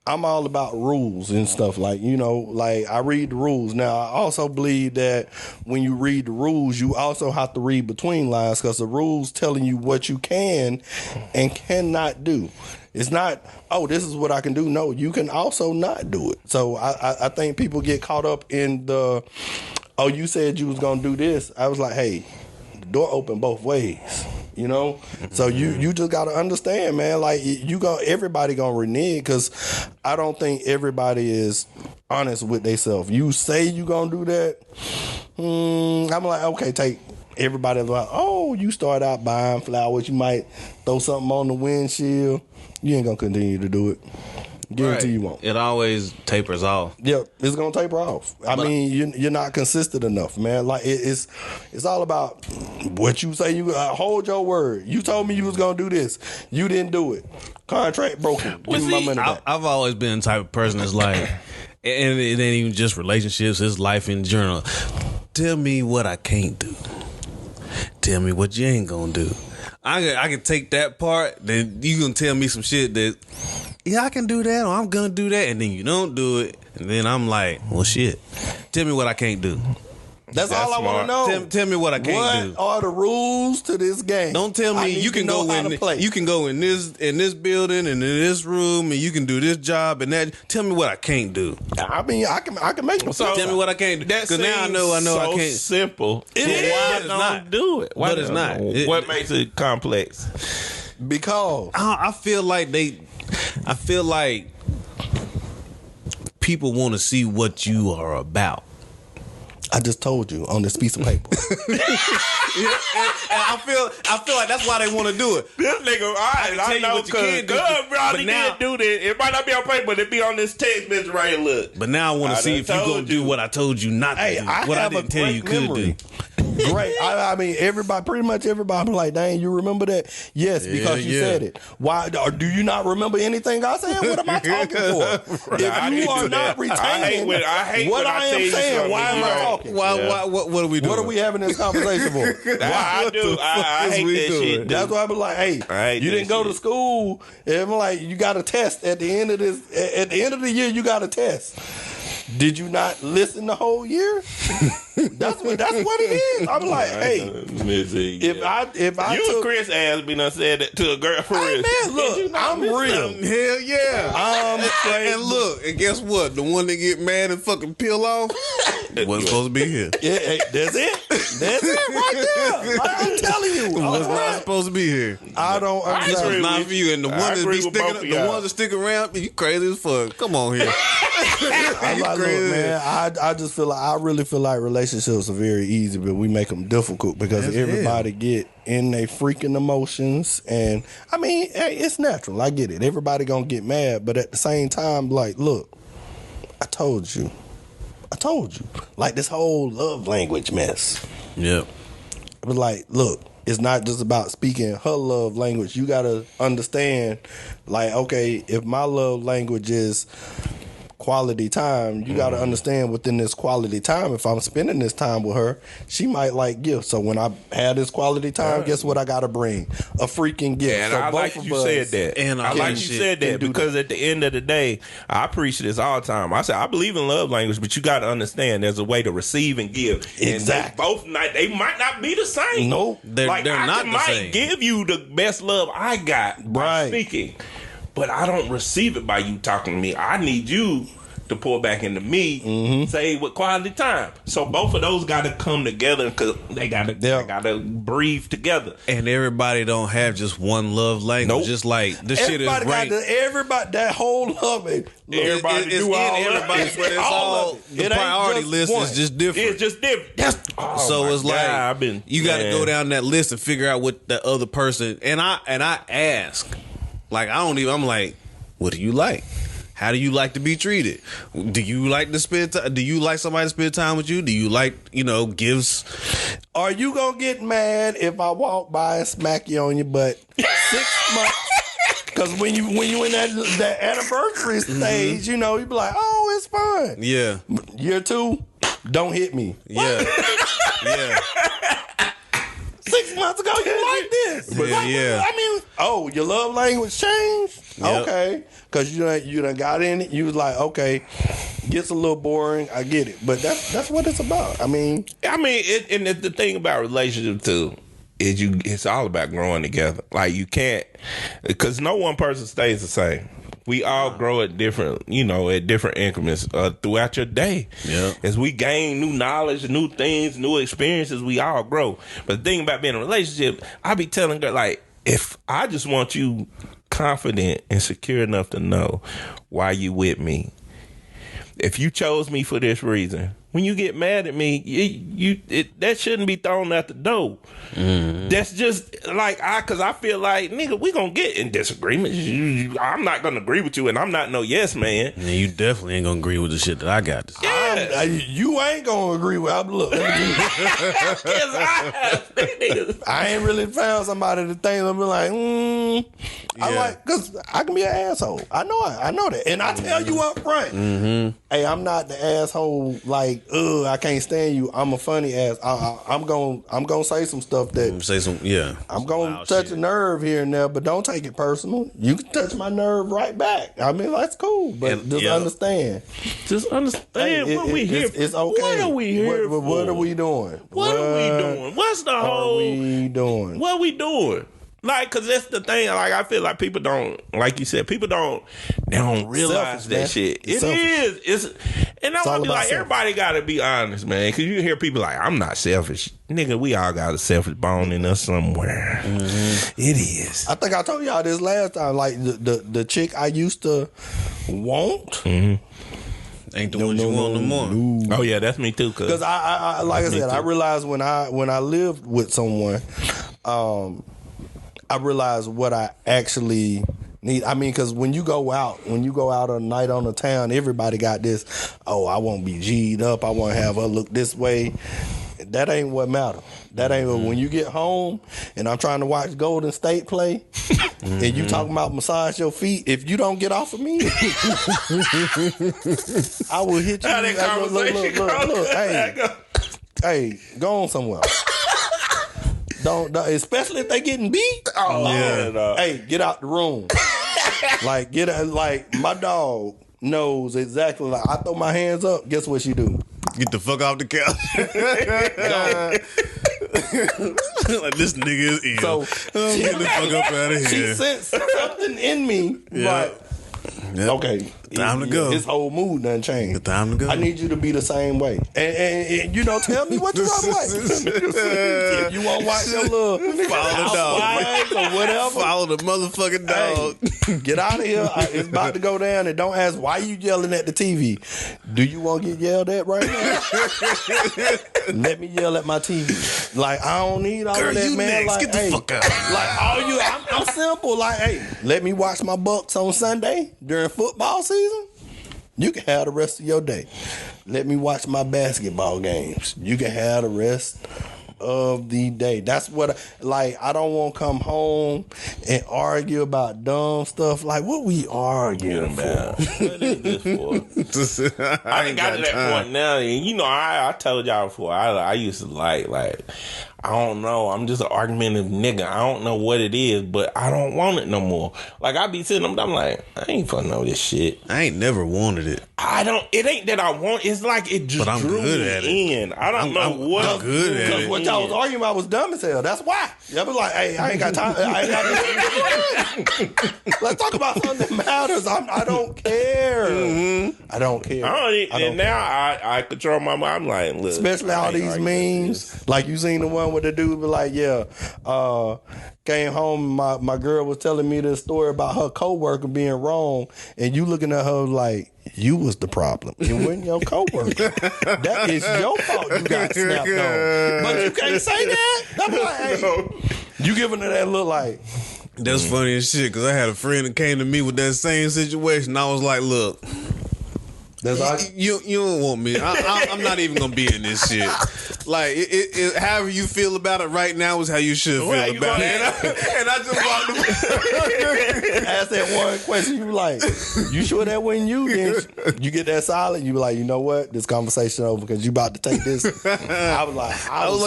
I'm all about rules and stuff, like I read the rules. Now, I also believe that when you read the rules, you also have to read between lines, because the rules telling you what you can and cannot do. It's not, this is what I can do. No, you can also not do it. So I think people get caught up in the, you said you was going to do this. I was like, hey, the door open both ways. So you just gotta understand, man. Like everybody gonna renege, because I don't think everybody is honest with themselves. You say you gonna do that, I'm like, okay, take everybody like, you start out buying flowers, you might throw something on the windshield. You ain't gonna continue to do it. Guarantee you won't. It always tapers off. Yep, it's gonna taper off. I mean, you're not consistent enough, man. Like it's all about what you say. You hold your word. You told me you was gonna do this. You didn't do it. Contract broken. Give me my money back. I've always been the type of person that's like, and it ain't even just relationships. It's life in general. Tell me what I can't do. Tell me what you ain't gonna do. I can take that part. Then you gonna tell me some shit that, I can do that, or I'm gonna do that, and then you don't do it, and then I'm like, well, shit. Tell me what I can't do. That's all I want to know. Tell me what I can't do. What are the rules to this game? Don't tell me you can go in this building and in this room, and you can do this job and that. Tell me what I can't do. I mean, I can make them. So tell me what I can't do. Because now I know I can't. Simple. Why don't do it? But it's not. What makes it complex? Because I feel like people want to see what you are about. I just told you on this piece of paper. And I feel like that's why they want to do it. This nigga, all right, I know because probably did do this. It might not be on paper, but it be on this text message right here. Look. But now I want to see if you gonna do what I told you not to do. What I didn't tell you could do. Great. I mean, pretty much everybody be like, dang, you remember that? Yes, because you said it. Why? Or do you not remember anything I said? What am I talking for? If you are not retaining what I am saying, why am I talking? What are we doing? What are we having this conversation for? I do. I hate that shit. That's why I be like, hey, you didn't go to school. And I'm like, you got a test at the end of this. At the end of the year, you got a test. Did you not listen the whole year? That's what it is. I'm like, hey, if I you and Chris asked me and said that to a girl for real. Hey man, look, I'm real. Hell yeah. And look, and guess what? The one that get mad and fucking peel off wasn't supposed to be here. Yeah, hey, that's it. That's it right there. Like, I'm telling you, was not supposed to be here. I don't understand. It's not for you. And the ones that stick around, you crazy as fuck. Come on here. I'm like, look, man, I just feel like I really feel like relationships are very easy, but we make them difficult because everybody get in their freaking emotions. And I mean, hey, it's natural. I get it. Everybody gonna get mad, but at the same time, like, look, I told you. Like this whole love language mess. Yep. But like, look, it's not just about speaking her love language. You gotta understand, like, okay, if my love language is quality time, you got to understand within this quality time, if I'm spending this time with her, she might like gifts. So when I have this quality time, guess what I got to bring? A freaking gift. And so I like you said that. And I like you said that because at the end of the day, I preach this all the time. I say I believe in love language, but you got to understand there's a way to receive and give. Exactly. And they might not be the same. Nope. They're not the same. I might give you the best love I got by speaking, but I don't receive it by you talking to me. I need you to pour back into me, say with quality time. So both of those got to come together because they got to breathe together. And everybody don't have just one love language. Nope. Just like this shit is ranked. Everybody that whole love it. Everybody it's do all everybody, of it. but it's all the priority list is just different. It's just different. So it's like you got to go down that list and figure out what the other person. And I ask, like I'm like, what do you like? How do you like to be treated? Do you like to spend time? Do you like somebody to spend time with you? Do you like, gifts? Are you gonna get mad if I walk by and smack you on your butt 6 months? Because when you in that anniversary stage, you be like, oh, it's fun. Yeah. Year 2, don't hit me. Yeah. Yeah. 6 months ago, you like this. Yeah. I mean, your love language changed? Yep. Okay. Because you done got in it. You was like, okay, gets a little boring. I get it. But that's what it's about. I mean, and the thing about relationship too is it's all about growing together. Like you can't, because no one person stays the same. We all grow at different, at different increments throughout your day. Yeah. As we gain new knowledge, new things, new experiences, we all grow. But the thing about being in a relationship, I be telling her, like, if I just want you confident and secure enough to know why you with me. If you chose me for this reason, when you get mad at me, that shouldn't be thrown out the door. Mm-hmm. That's just like because I feel like, nigga, we gonna get in disagreements. I'm not gonna agree with you, and I'm not no yes man. Yeah, you definitely ain't gonna agree with the shit that I got to say. Yeah, you ain't gonna agree with. Look, I ain't really found somebody to think of me like, I like, because I can be an asshole. I know that, and I tell you up front, hey, I'm not the asshole like. I can't stand you. I'm a funny ass. I'm gonna say some stuff that I'm gonna touch a nerve here and there, but don't take it personal. You can touch my nerve right back. I mean, that's cool, but just understand. Just understand what we here. It's okay. What are we here for? What are we doing? What are we doing? What's the whole? What are we doing? What are we doing? Like, cause that's the thing. Like, I feel like people don't, like you said, they don't realize that shit. It's, and I want to be like, everybody got to be honest, man. Cause you hear people like, I'm not selfish, nigga. We all got a selfish bone in us somewhere. Mm-hmm. It is. I think I told y'all this last time. Like the chick I used to want. Mm-hmm. Ain't the one you want no more. No. Oh yeah, that's me too. Cause I like I said, I realized when I lived with someone, I realized what I actually need. I mean, because when you go out a night on the town, everybody got this. Oh, I won't be G'd up. I won't have her look this way. That ain't what matters. That ain't when you get home and I'm trying to watch Golden State play and you talking about massage your feet. If you don't get off of me, I will hit you. Look. Hey, go on somewhere. Don't, especially if they getting beat. Oh yeah. Hey, get out the room. Like my dog knows exactly. Like I throw my hands up. Guess what she do? Get the fuck off the couch. Like this nigga is ill. So get the fuck up out of here. She sensed something in me. Like, okay, time to go. His whole mood done changed. The time to go. I need you to be the same way, and tell me what you want like. If you want to watch your little follow the dog or whatever, follow the motherfucking dog. Hey, get out of here! It's about to go down, and don't ask why you yelling at the TV. Do you want to get yelled at right now? Let me yell at my TV. Like I don't need all of that, you man. Next. Like, get the fuck out. Like all you, I'm simple. Like, hey, let me watch my Bucks on Sunday during football season. You can have the rest of your day. Let me watch my basketball games. You can have the rest of the day. That's what I don't want to come home and argue about dumb stuff. Like, what we arguing about? What is this for? I ain't got to that point now. And you know, I told y'all before, I used to like, I don't know. I'm just an argumentative nigga. I don't know what it is, but I don't want it no more. Like, I be sitting, I'm like, I ain't fucking know this shit. I ain't never wanted it. It ain't that I want. It's like it just drew me in. I don't know what. I'm good at it. What y'all was arguing about was dumb as hell. That's why. Y'all be like, hey, I ain't got time. Let's talk about something that matters. I don't care. Mm-hmm. I don't care. I control my mind. I'm like, look. Especially all these memes. Like, you seen the one where the dude be like, came home, my girl was telling me this story about her coworker being wrong, and you looking at her like, you was the problem. It wasn't your coworker. That is your fault you got snapped on. But you can't say that. I'm like, hey, you giving her that look like. That's funny as shit, because I had a friend that came to me with that same situation. I was like, look, you don't want me. I'm not even gonna be in this shit. Like, however you feel about it right now is how you should feel about it. And I just walked away. Ask that one question. You like, you sure that wasn't you? Then you get that silent. You be like, you know what? This conversation over because you about to take this. I was like,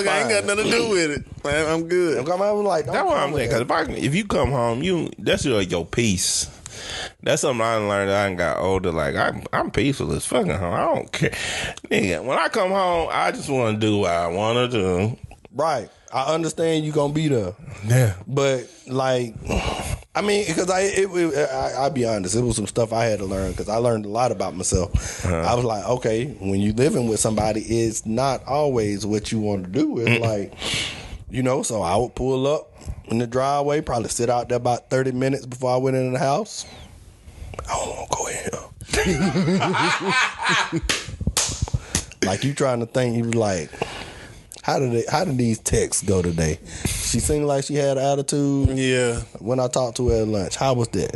I ain't got nothing to do with it. Man, I'm good. I was like, that's what I'm saying. Because if you come home, that's your peace. That's something I learned as I got older. Like, I'm peaceful as fucking home. I don't care. Nigga, when I come home, I just want to do what I want to do. Right. I understand you going to be there. Yeah. But, like, I mean, because I'll be honest, it was some stuff I had to learn because I learned a lot about myself. I was like, okay, when you living with somebody, it's not always what you want to do. It's like, you know, so I would pull up in the driveway, probably sit out there about 30 minutes before I went in the house. I don't want to go in here. Like, you trying to think, you like, how did these texts go today? She seemed like she had an attitude. Yeah. When I talked to her at lunch, how was that?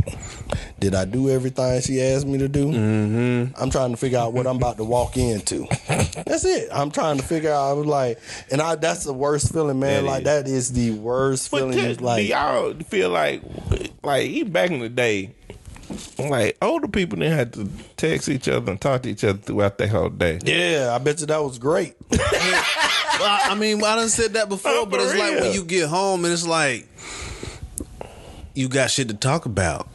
Did I do everything she asked me to do? Mm-hmm. I'm trying to figure out what I'm about to walk into. That's it. I'm trying to figure out. I was like, and that's the worst feeling, man. That is the worst feeling. Do y'all feel like even back in the day, like, older people didn't have to text each other and talk to each other throughout their whole day? Yeah, I bet you that was great. I mean, I done said that before, but it's like when you get home and it's like you got shit to talk about.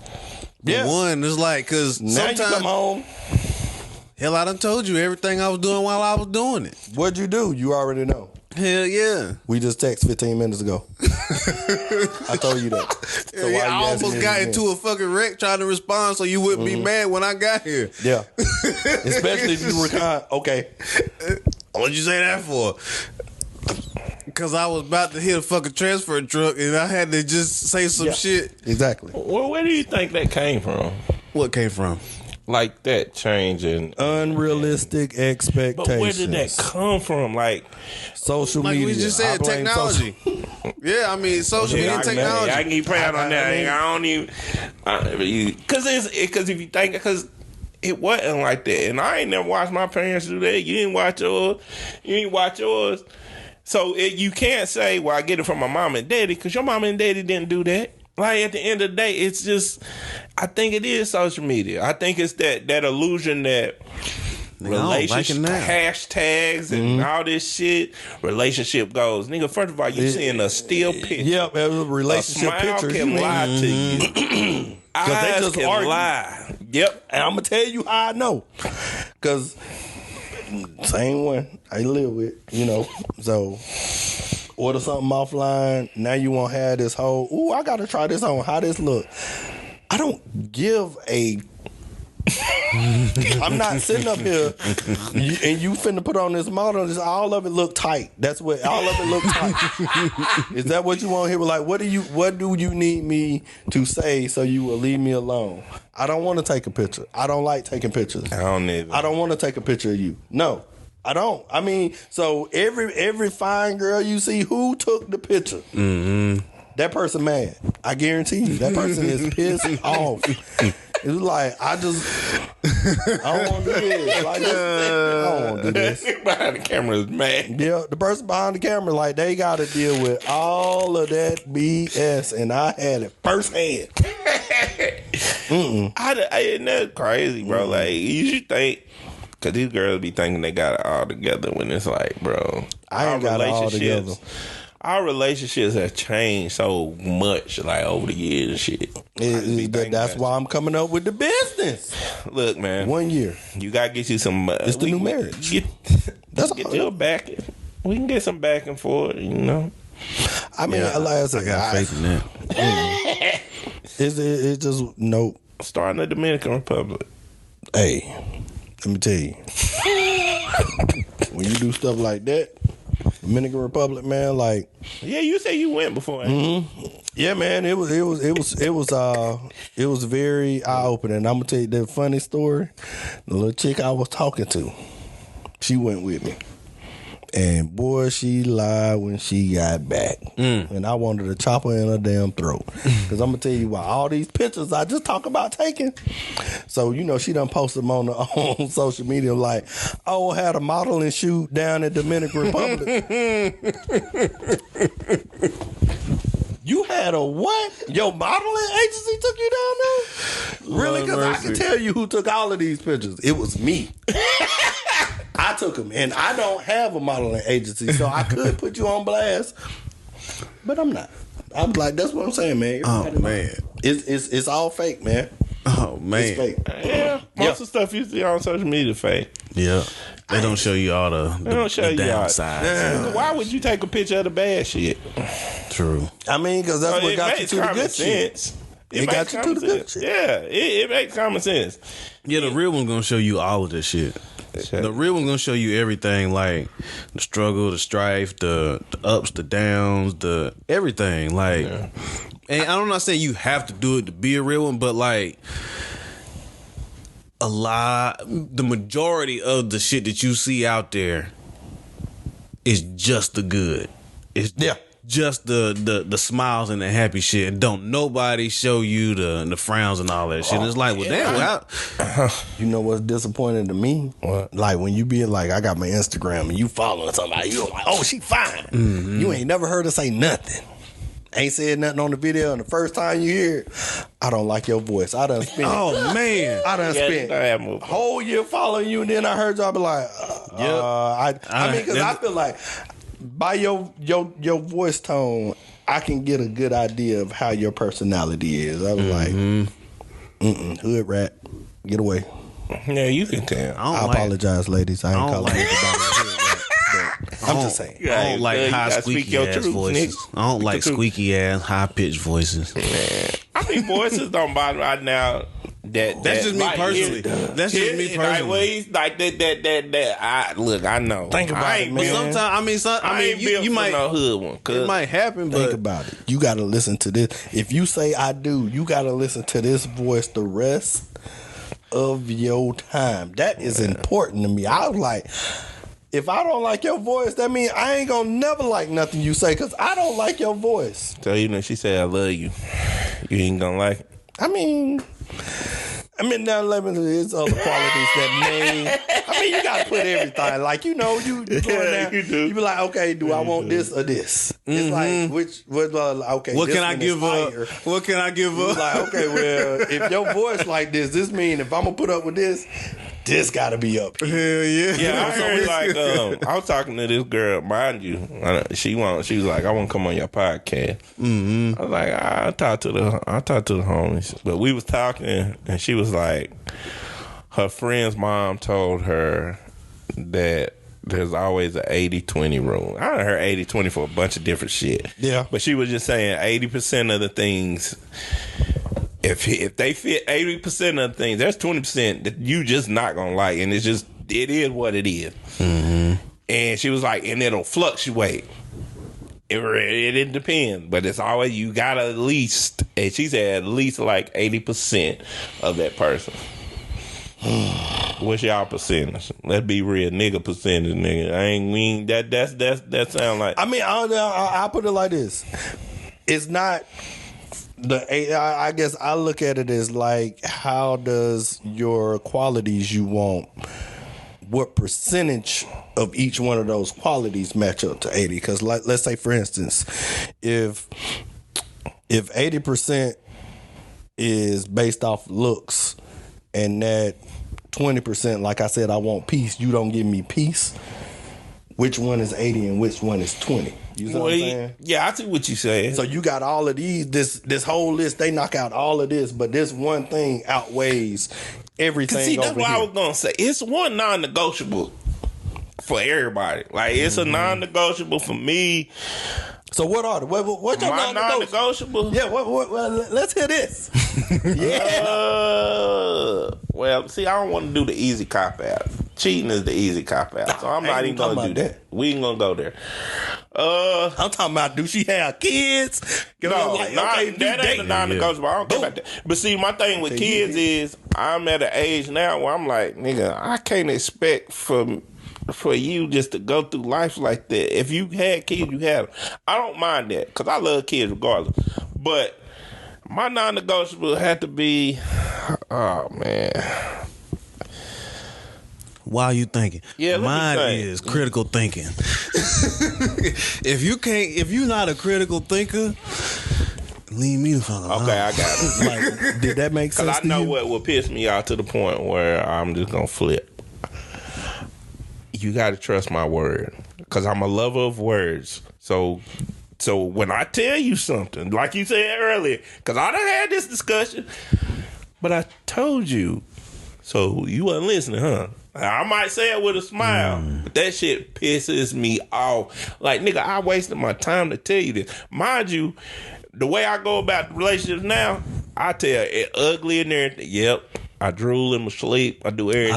Yeah. One, it's like, because sometimes you come home. Hell, I done told you everything I was doing while I was doing it. What'd you do? You already know. Hell yeah. We just texted 15 minutes ago. I told you that. So I almost got into a fucking wreck trying to respond so you wouldn't be mad when I got here. Yeah. Especially if you were kind. Okay. What'd you say that for? Because I was about to hit a fucking transfer truck and I had to just say some shit. Exactly. Well, where do you think that came from? What came from? Like that change in unrealistic expectations. But where did that come from? Like social media. Like we just said, technology. Yeah, I mean, social media and technology. I can keep praying on that. I don't even because if you think it wasn't like that, and I ain't never watched my parents do that. You didn't watch yours. You didn't watch yours. So you can't say, well, I get it from my mom and daddy, because your mom and daddy didn't do that. Like, at the end of the day, it's just, I think it is social media. I think it's that illusion that relationship hashtags and all this shit, relationship goals. Nigga, first of all, you seeing a still picture. Yep, relationship picture. Can lie to you. Because they just can lie. Yep. And I'm going to tell you how I know. Because same one I live with, you know. So order something offline. Now you won't have this whole, I got to try this on. How this look? I don't give a... I'm not sitting up here and you finna put on this model. All of it look tight. That's what all of it look tight. Is that what you want here? Like, what do you need me to say so you will leave me alone? I don't want to take a picture. I don't like taking pictures. I don't either. I don't want to take a picture of you. No, I don't. I mean, so every fine girl you see, who took the picture? Mm-hmm. That person mad. I guarantee you. That person is pissed off. It was like, I don't want to do this. Like, I don't want to do this. Behind the camera is mad. Yeah, the person behind the camera, like, they got to deal with all of that BS, and I had it firsthand. Isn't that crazy, bro? Like, you should think, because these girls be thinking they got it all together when it's like, bro, I ain't got it all together. Our relationships have changed so much, like, over the years and shit. That's why I'm coming up with the business. Look, man. 1 year. You got to get you some... it's the new marriage. Get your back. We can get some back and forth, you know? I mean, like I said, I got faith in that. It's just, nope. Starting the Dominican Republic. Hey, let me tell you. When you do stuff like that, Dominican Republic, man, like, yeah, you say you went before. yeah, man, it was very eye opening. I'm gonna tell you the funny story. The little chick I was talking to, she went with me, and boy, she lied when she got back, and I wanted to chop her in her damn throat. Because I'm gonna tell you why. All these pictures I just talk about taking. So, you know, she done posted them on social media like, oh, had a modeling shoot down in Dominican Republic. You had a what? Your modeling agency took you down there? Really? Because I can tell you who took all of these pictures. It was me. I took them, and I don't have a modeling agency, so I could put you on blast, but I'm not. I'm like, that's what I'm saying, man. Oh, man. It's all fake, man. Oh, man. It's fake. Yeah, most of the stuff you see on social media fake. Yeah. They don't show you all the downsides. Why would you take a picture of the bad shit? True. I mean, because that's what got you to the good shit. It got you to the good shit. Yeah, it makes common sense. Yeah, the real one's gonna show you all of this shit. The real one's gonna show you everything, like the struggle, the strife, the ups, the downs, the everything. Like, and I'm not saying you have to do it to be a real one, but like the majority of the shit that you see out there is just the good. It's just the smiles and the happy shit, and don't nobody show you the frowns and all that shit. And it's like, well, damn. You know what's disappointing to me? What? Like when you be like, I got my Instagram and you following somebody, you like, oh, she fine. Mm-hmm. You ain't never heard her say nothing. Ain't said nothing on the video, and the first time you hear it, I don't like your voice. I done spent. Oh man, I done spent a whole year following you, and then I heard y'all be like, I mean, because I feel like by your voice tone, I can get a good idea of how your personality is. I was like, hood rat, get away. Yeah, you can tell. I apologize, ladies. I ain't calling anybody hood rat. I'm just saying. I don't like high squeaky ass voices. I don't like squeaky ass high pitched voices. Man, I mean, voices don't bother right now. That's just me personally. That's just me personally. Ways like that. Look, I know. Think about it, man. Sometimes, you might no hood one. It might happen, but think about it. You got to listen to this. If you say I do, you got to listen to this voice the rest of your time. That is important to me. I was like, if I don't like your voice, that means I ain't gonna never like nothing you say because I don't like your voice. So even if she said I love you, you ain't gonna like it? I mean, now let me. There's other qualities that may. I mean, you gotta put everything. Like you know, you going down, you do. You be like, okay, do I want this or this? It's like okay. What can I give up? What can I give up? Like okay, well, if your voice like this mean if I'm gonna put up with this gotta be up here. Hell yeah. Yeah, I heard like I was talking to this girl, mind you. She was like, I want to come on your podcast. Mm-hmm. I was like, I talked to the homies. But we was talking and she was like, her friend's mom told her that there's always an 80-20 rule. I heard 80-20 for a bunch of different shit. Yeah. But she was just saying 80% of the things, if they fit 80% of the things, there's 20% that you just not gonna like, and it is what it is. Mm-hmm. And she was like, and it'll fluctuate. It depends, but it's always you got at least, and she said at least like 80% of that person. What's y'all percentage? Let's be real, nigga percentage, nigga. That sound like. I mean, I'll put it like this: it's not I guess I look at it as like, how does your qualities you want, what percentage of each one of those qualities match up to 80? Because let's say, for instance, if 80% is based off looks, and that 20%, like I said, I want peace, you don't give me peace, which one is 80 and which one is 20? You see what I'm saying? Yeah, I see what you're saying. So you got all of these, this whole list, they knock out all of this, but this one thing outweighs everything. See, that's over what here. I was gonna say. It's one non-negotiable for everybody. Like, it's a non-negotiable for me. So what are the what's your non-negotiable? Yeah, well, let's hear this. Yeah. Well, see, I don't want to do the easy cop out. Cheating is the easy cop out, so I'm not even gonna do that. We ain't gonna go there. I'm talking about, do she have kids? No, that ain't a non-negotiable. I don't care about that. But see, my thing with kids is I'm at an age now where I'm like, nigga, I can't expect for you just to go through life like that. If you had kids, you had them. I don't mind that because I love kids regardless. But my non-negotiable had to be, oh man. Why are you thinking? Yeah, mine is critical thinking. If you're not a critical thinker, leave me the fuck alone. Okay, I got it. Like, did that make sense? Because I know what will piss me off to the point where I'm just gonna flip. You got to trust my word, because I'm a lover of words. So when I tell you something, like you said earlier, because I done had this discussion, but I told you, so you wasn't listening, huh? I might say it with a smile, but that shit pisses me off. Like, nigga, I wasted my time to tell you this. Mind you, the way I go about relationships now, I tell it ugly and everything. Yep. I drool in my sleep. I do everything.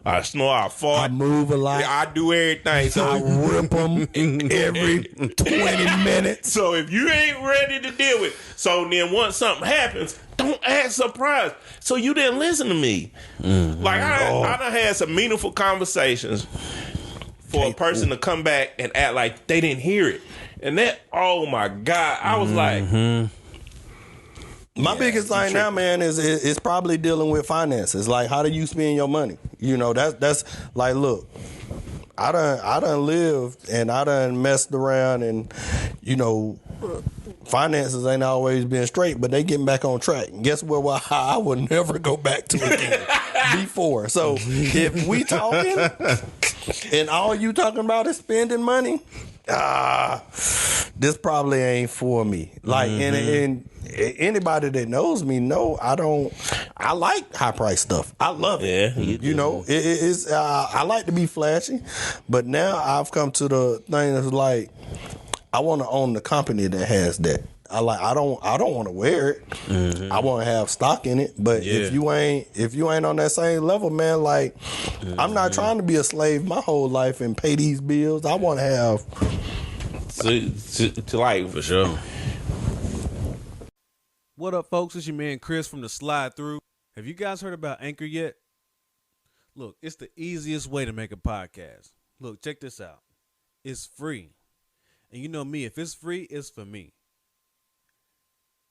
I snore. I fart. I move a lot. I do everything. So I rip them every 20 minutes. So if you ain't ready to deal with it, so then once something happens, don't act surprised. So you didn't listen to me. Mm-hmm. Like, I done had some meaningful conversations for a person to come back and act like they didn't hear it. And that, oh my God, I was like... My biggest thing now, man, is probably dealing with finances. Like, how do you spend your money? You know, that's like, look, I done lived and I done messed around, and you know, finances ain't always been straight, but they getting back on track. And guess what? I would never go back to again before. So if we talking and all you talking about is spending money, this probably ain't for me. Like, and anybody that knows me know I like high price stuff. I love it. Yeah, you know, it's I like to be flashy, but now I've come to the thing that's like, I want to own the company that has that. I don't want to wear it. Mm-hmm. I want to have stock in it. But if you ain't on that same level, man, like, I'm not trying to be a slave my whole life and pay these bills. I want to have to like, for sure. What up, folks? It's your man Chris from the Slide Through. Have you guys heard about Anchor yet? Look, it's the easiest way to make a podcast. Look, check this out. It's free. And you know me, if it's free, it's for me.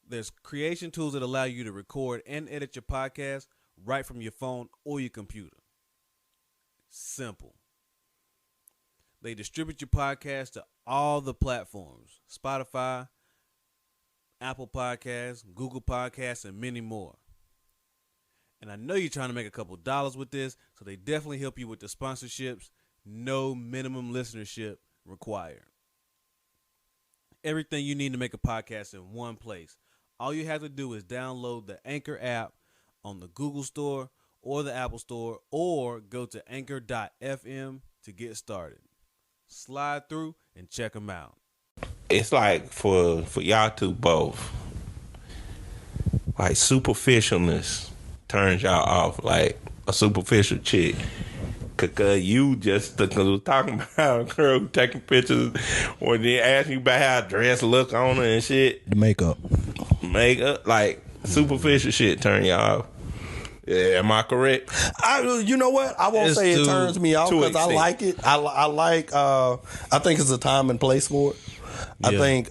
There's creation tools that allow you to record and edit your podcast right from your phone or your computer. Simple. They distribute your podcast to all the platforms: Spotify, Apple Podcasts, Google Podcasts, and many more. And I know you're trying to make a couple dollars with this, so they definitely help you with the sponsorships. No minimum listenership required. Everything you need to make a podcast in one place. All you have to do is download the Anchor app on the Google Store or the Apple Store, or go to anchor.fm to get started. Slide through and check them out. It's like for y'all two both, like, superficialness turns y'all off. Like a superficial chick, cause you just was talking about a girl taking pictures when they ask you about how dress look on her and shit. The makeup, like superficial shit turn y'all off. Yeah, am I correct? You know what? I won't say it turns me off, because I like it. I think it's a time and place for it. Yeah. I think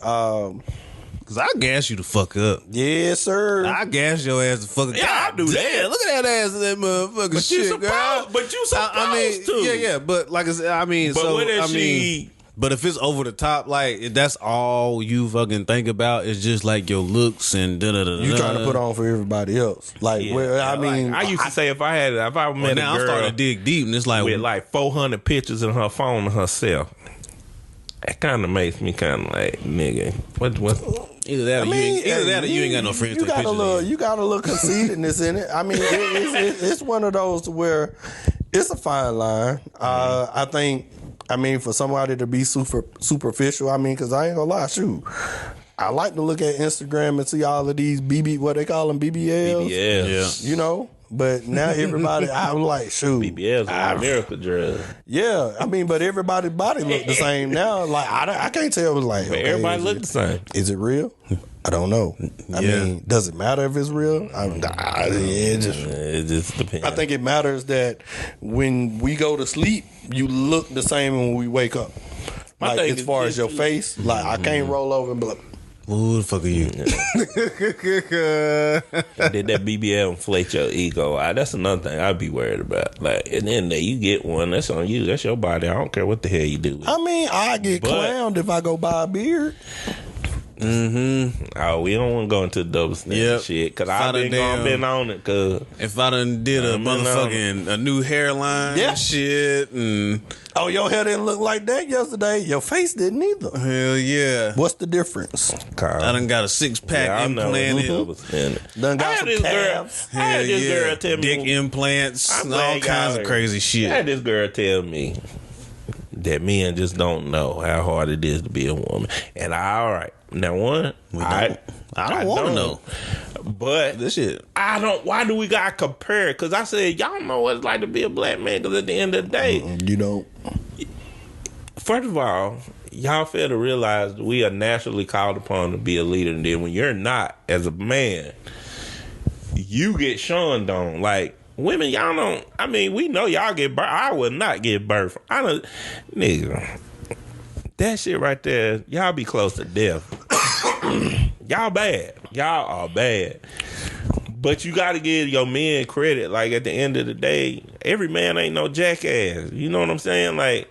Cause I gas you the fuck up. Yes, sir. I gas your ass the fuck up. Yeah, I do that. Look at that ass in that motherfucking But shit, girl. But you supposed I mean, to. yeah. But like I said, I mean, But so what if I mean, but if it's over the top, like if that's all you fucking think about, it's just like your looks and da da da. You trying to put on for everybody else? Like, Yeah. well, I mean, I used to say if I met now a I'm starting girl to dig deep, and it's like with like 400 pictures in her phone of herself, that kind of makes me kind of like, nigga, what? either that, or you ain't got no friends. You to take got a pictures little, of. you got a little conceitedness in it. I mean, it's one of those where it's a fine line. I think. I mean, for somebody to be superficial, I mean, because I ain't gonna lie, shoot, I like to look at Instagram and see all of these what they call them, BBLs. Yeah. You know? But now everybody, I'm like, shoot. BBLs are a miracle drug. Yeah, I mean, but everybody's body look the same now. Like, I can't tell. It's like, okay, Everybody look the same. Is it real? I don't know. I mean, does it matter if it's real? It just depends. I think it matters that when we go to sleep, you look the same when we wake up. My Like, thing as is far this, as your face, like, I can't roll over and be like, Who the fuck are you? Did that BBL inflate your ego? That's another thing I'd be worried about. Like, and then you get one, that's on you. That's your body. I don't care what the hell you do with it. I mean, I get clowned if I go buy a beard. Oh, we don't want to go into the double standard shit because I've been on it. Cause if I done did a motherfucking a new hairline and shit, and oh, your hair didn't look like that yesterday. Your face didn't either. Hell yeah. What's the difference? I done got a 6-pack implanted. Done got some calves. I had this girl tell me dick implants and all kinds of crazy shit. I had this girl tell me that men just don't know how hard it is to be a woman. And all right. Now, I don't want to know. But this shit, I don't. Why do we gotta compare? Because I said y'all know what it's like to be a black man. Because at the end of the day, you don't. First of all, y'all fail to realize that we are naturally called upon to be a leader, and then when you're not, as a man, you get shunned on. Like women, y'all don't. I mean, we know y'all get birth. I would not give birth. I don't, nigga. That shit right there, y'all be close to death. Y'all bad. Y'all are bad. But you got to give your men credit. Like, at the end of the day, every man ain't no jackass. You know what I'm saying? Like,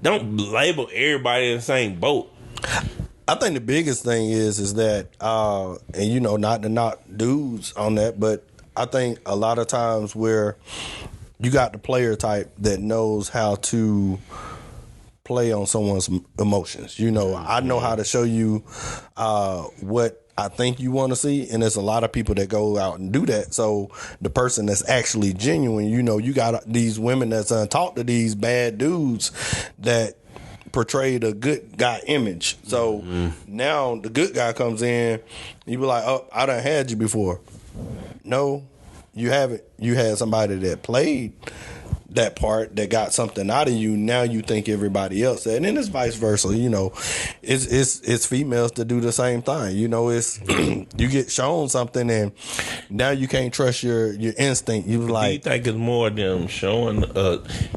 don't label everybody in the same boat. I think the biggest thing is that, and you know, not to knock dudes on that, but I think a lot of times where you got the player type that knows how to play on someone's emotions. You know, I know how to show you what I think you want to see, and there's a lot of people that go out and do that. So the person that's actually genuine, you know, you got these women that's talk to these bad dudes that portray the good guy image. So now the good guy comes in, you be like, oh, I done had you before. No, you haven't. You had somebody that played that part that got something out of you. Now you think everybody else, and then it's vice versa. You know, it's females that do the same thing. You know, it's you get shown something and now you can't trust your instinct. You like, do you think it's more them showing?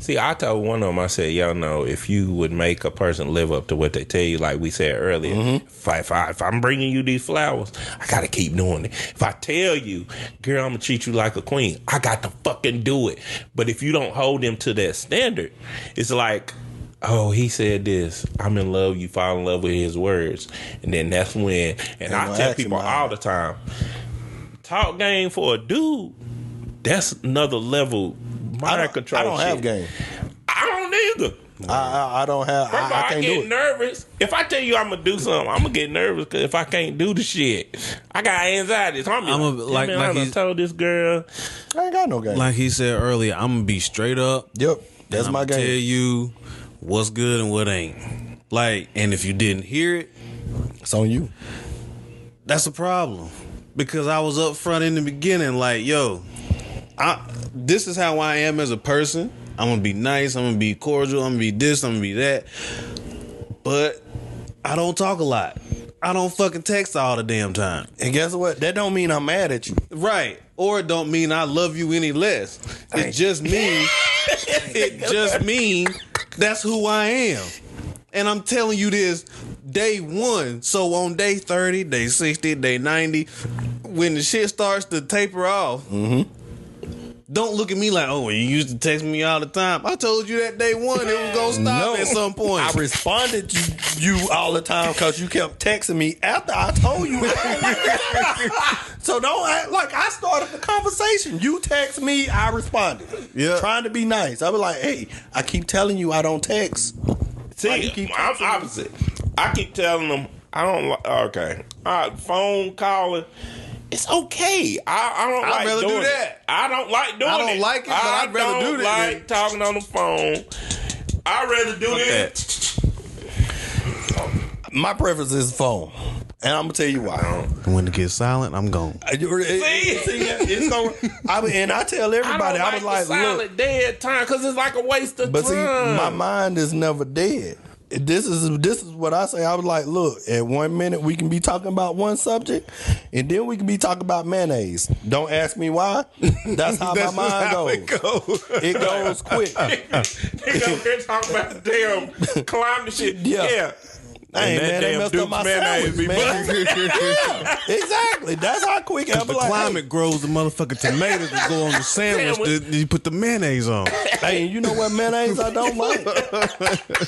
See, I told one of them, I said, y'all know, if you would make a person live up to what they tell you, like we said earlier, if I'm bringing you these flowers, I gotta keep doing it. If I tell you, girl, I'm gonna treat you like a queen, I got to fucking do it. But if you don't hold them to that standard, it's like, oh, he said this, I'm in love, you fall in love with his words. And then that's when, and I tell people all the time, talk game for a dude, that's another level mind control. I don't shit. have game. I don't either. I don't have. First of all, I can't get do it. nervous. If I tell you I'm gonna do something, I'm gonna get nervous because if I can't do the shit, I got anxiety. So I told this girl, I ain't got no game. Like he said earlier, I'm gonna be straight up. Yep, that's my game. Tell you what's good and what ain't. Like, and if you didn't hear it, it's on you. That's a problem. Because I was up front in the beginning, like, yo, this is how I am as a person. I'm gonna be nice, I'm gonna be cordial, I'm gonna be this, I'm gonna be that. But I don't talk a lot. I don't fucking text all the damn time. And guess what? That don't mean I'm mad at you. Right. Or it don't mean I love you any less. It just means that's who I am. And I'm telling you this day one. So on day 30, day 60, day 90, when the shit starts to taper off, don't look at me like, oh, you used to text me all the time. I told you that day one it was gonna stop at some point. I responded to you all the time because you kept texting me after I told you. So don't act like I started the conversation. You text me, I responded. Yeah. Trying to be nice. I was like, hey, I keep telling you I don't text. See, I'm opposite. I keep telling them I don't like. Okay, phone calling. It's okay. I don't like rather doing do that. it. I don't like doing it. I don't like it, but I'd rather do that. I don't like talking on the phone. I'd rather do that. My preference is phone. And I'm gonna tell you why. When it gets silent, I'm gone. And I tell everybody, I was like, silent look, dead time because it's like a waste of time. but see, my mind is never dead. This is what I say. I was like, look, at 1 minute we can be talking about one subject, and then we can be talking about mayonnaise. Don't ask me why. That's how my mind goes. It goes quick. Nigga up here talking about damn climate shit. Yeah. Hey, man, they messed up my sandwich, man. Exactly. That's how quick I'm The like, climate grows the motherfucking tomatoes that go on the sandwich that you put the mayonnaise on. hey, you know what mayonnaise I don't like?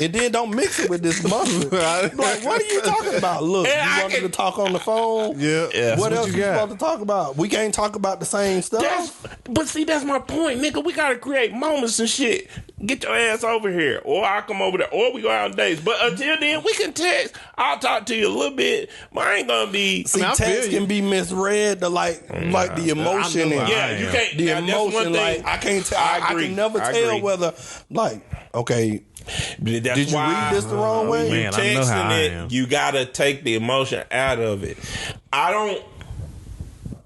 And then don't mix it with this mustard. Like, what are you talking about? Look, you wanted to talk on the phone? Yeah. What else you supposed to talk about? We can't talk about the same stuff. But see, that's my point, nigga. We gotta create moments and shit. Get your ass over here, or I'll come over there, or we go out on dates. But until then, we can text. I'll talk to you a little bit, but I ain't gonna be. See, text can be misread to like the emotion. You can't. The emotion, like I can't tell. I can never tell whether, like, okay. Did you read this the wrong way? Man, I know how I am. You gotta take the emotion out of it. I don't.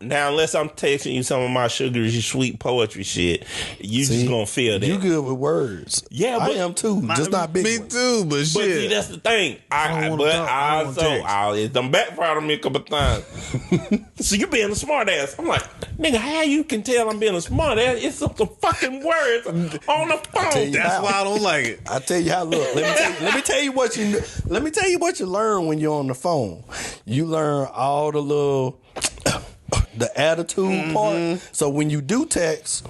Now, unless I'm texting you some of my sugary, sweet poetry shit, you just gonna feel that. You good with words. Yeah, I am too. Just not big. Me too, but shit. But see, that's the thing. It's done backfired on me a couple times. So you being a smart ass. I'm like, nigga, how you can tell I'm being a smart ass? It's some fucking words on the phone. That's why I don't like it. I tell you how. Look, let me tell you what you learn when you're on the phone. You learn all the little. The attitude part. So when you do text,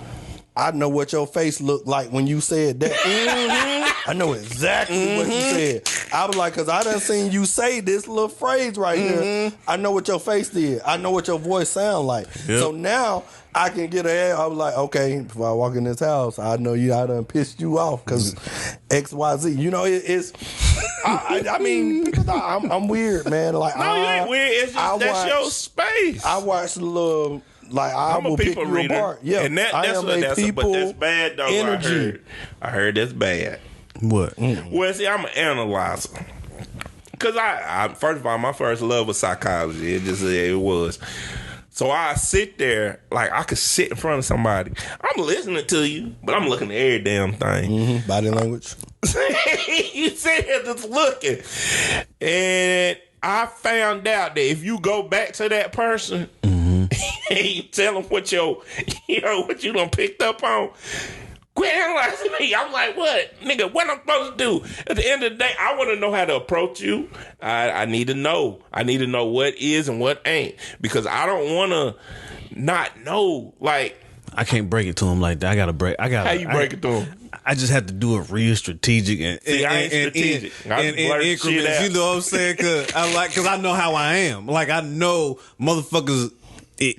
I know what your face looked like when you said that. I know exactly what you said. I was like, because I done seen you say this little phrase right here. I know what your face did. I know what your voice sound like. Yep. So now I can get ahead. I was like, okay, before I walk in this house, I know I done pissed you off because XYZ. You know, it's. I mean, because I'm weird, man. Like, no, you ain't weird. It's just that's your space. I watch a little. Like, I will pick you apart. Yeah, and that's bad though. Energy. I heard that's bad. What? Well, see, I'm an analyzer. Cause I first of all, my first love was psychology. It was. So I sit there, like I could sit in front of somebody. I'm listening to you, but I'm looking at every damn thing. Body language. You sit here just looking, and I found out that if you go back to that person. And you tell them what what you done picked up on. Quit analyzing me. I'm like, what? Nigga, what I'm supposed to do? At the end of the day, I want to know how to approach you. I need to know. I need to know what is and what ain't. Because I don't want to not know. Like, I can't break it to him like that. How you break it to him? I just have to do it real strategic and strategic. In increments. You know what I'm saying? Because I know how I am. Like, I know motherfuckers.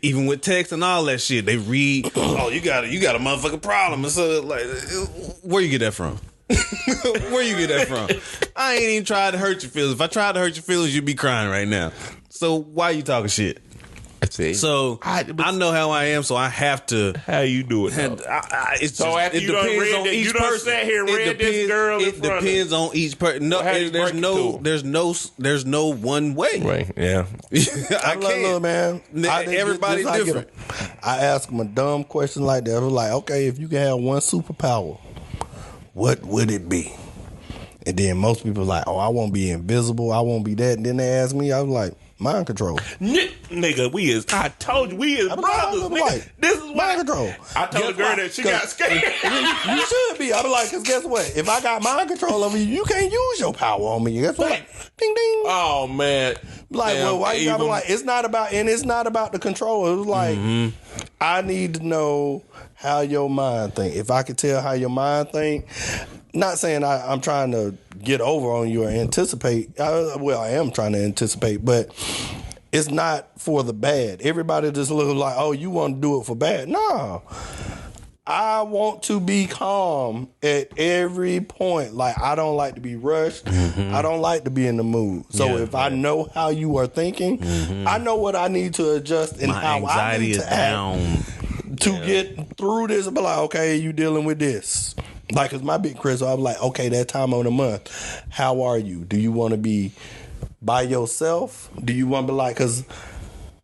Even with text and all that shit, they read. Oh, you got a motherfucking problem. And so, like, where you get that from? Where you get that from? I ain't even tried to hurt your feelings. If I tried to hurt your feelings, you'd be crying right now. So why you talking shit? So I know how I am, so I have to. How you do it? It's so after you done read that, you done sat here and read this girl. It depends on each person. No, there's no one way. Right? Yeah. I can't, look, man. Everybody's different. I ask them a dumb question like that. I was like, okay, if you can have one superpower, what would it be? And then most people are like, oh, I won't be invisible. I won't be that. And then they ask me, I was like, Mind control. Nigga, I told you, we is brothers, nigga. Like, this is why. Mind control. I told the girl that she got scared. You should be. I be like, because guess what? If I got mind control over you, you can't use your power on me. Guess what? Ding, ding. Oh, man. Like, well, why you gotta be like, it's not about the control. It was like, I need to know how your mind think. If I could tell how your mind think, not saying I'm trying to get over on you or anticipate. I am trying to anticipate, but it's not for the bad. Everybody just looks like, oh, you want to do it for bad. No. I want to be calm at every point. Like, I don't like to be rushed. I don't like to be in the mood. So if I know how you are thinking, I know what I need to adjust and how I need to act to get through this. I'll be like, okay, you dealing with this. Like, cause my big Chris, I was like, okay, that time of the month, how are you? Do you want to be by yourself? Do you want to be like, cause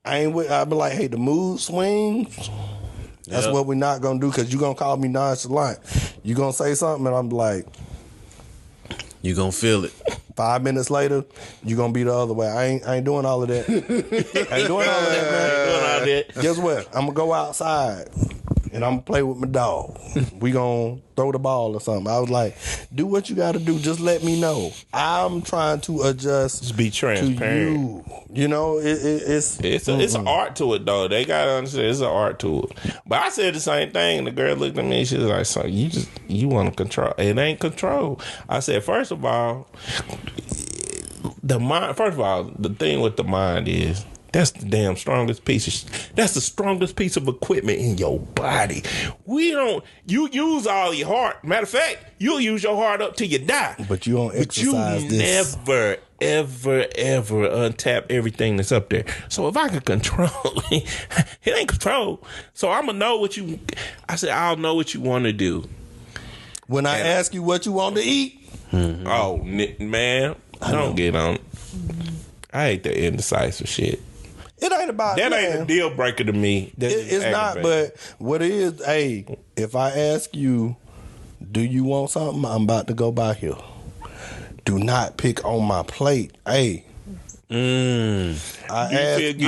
I'll be like, hey, the mood swings. That's what we're not gonna do, cause you gonna call me nonchalant. You gonna say something and I'm like, you gonna feel it. 5 minutes later, you gonna be the other way. I ain't doing all of that. I ain't doing all of that, man. Ain't doing all that. Guess what? I'm gonna go outside and I'm gonna play with my dog. We gonna throw the ball or something. I was like, do what you gotta do. Just let me know. I'm trying to adjust. Just be transparent. To you. You know, it's an art to it though. They gotta understand it's an art to it. But I said the same thing. The girl looked at me and she was like, "So you want to control? It ain't control." I said, first of all, the mind. First of all, the thing with the mind is that's the damn strongest piece. That's the strongest piece of equipment in your body. You use all your heart. Matter of fact, you'll use your heart up till you die. But you don't exercise but you this. never, ever untap everything that's up there. So if I could control it, ain't control. So I'm gonna know what you. I said I'll know what you want to do. When I ask you what you want to eat, oh man, don't get on. I hate that indecisive shit. It ain't about that. Ain't a deal breaker to me. It's not. But what it is, hey, if I ask you, do you want something? I'm about to go by here. Do not pick on my plate. Hey. I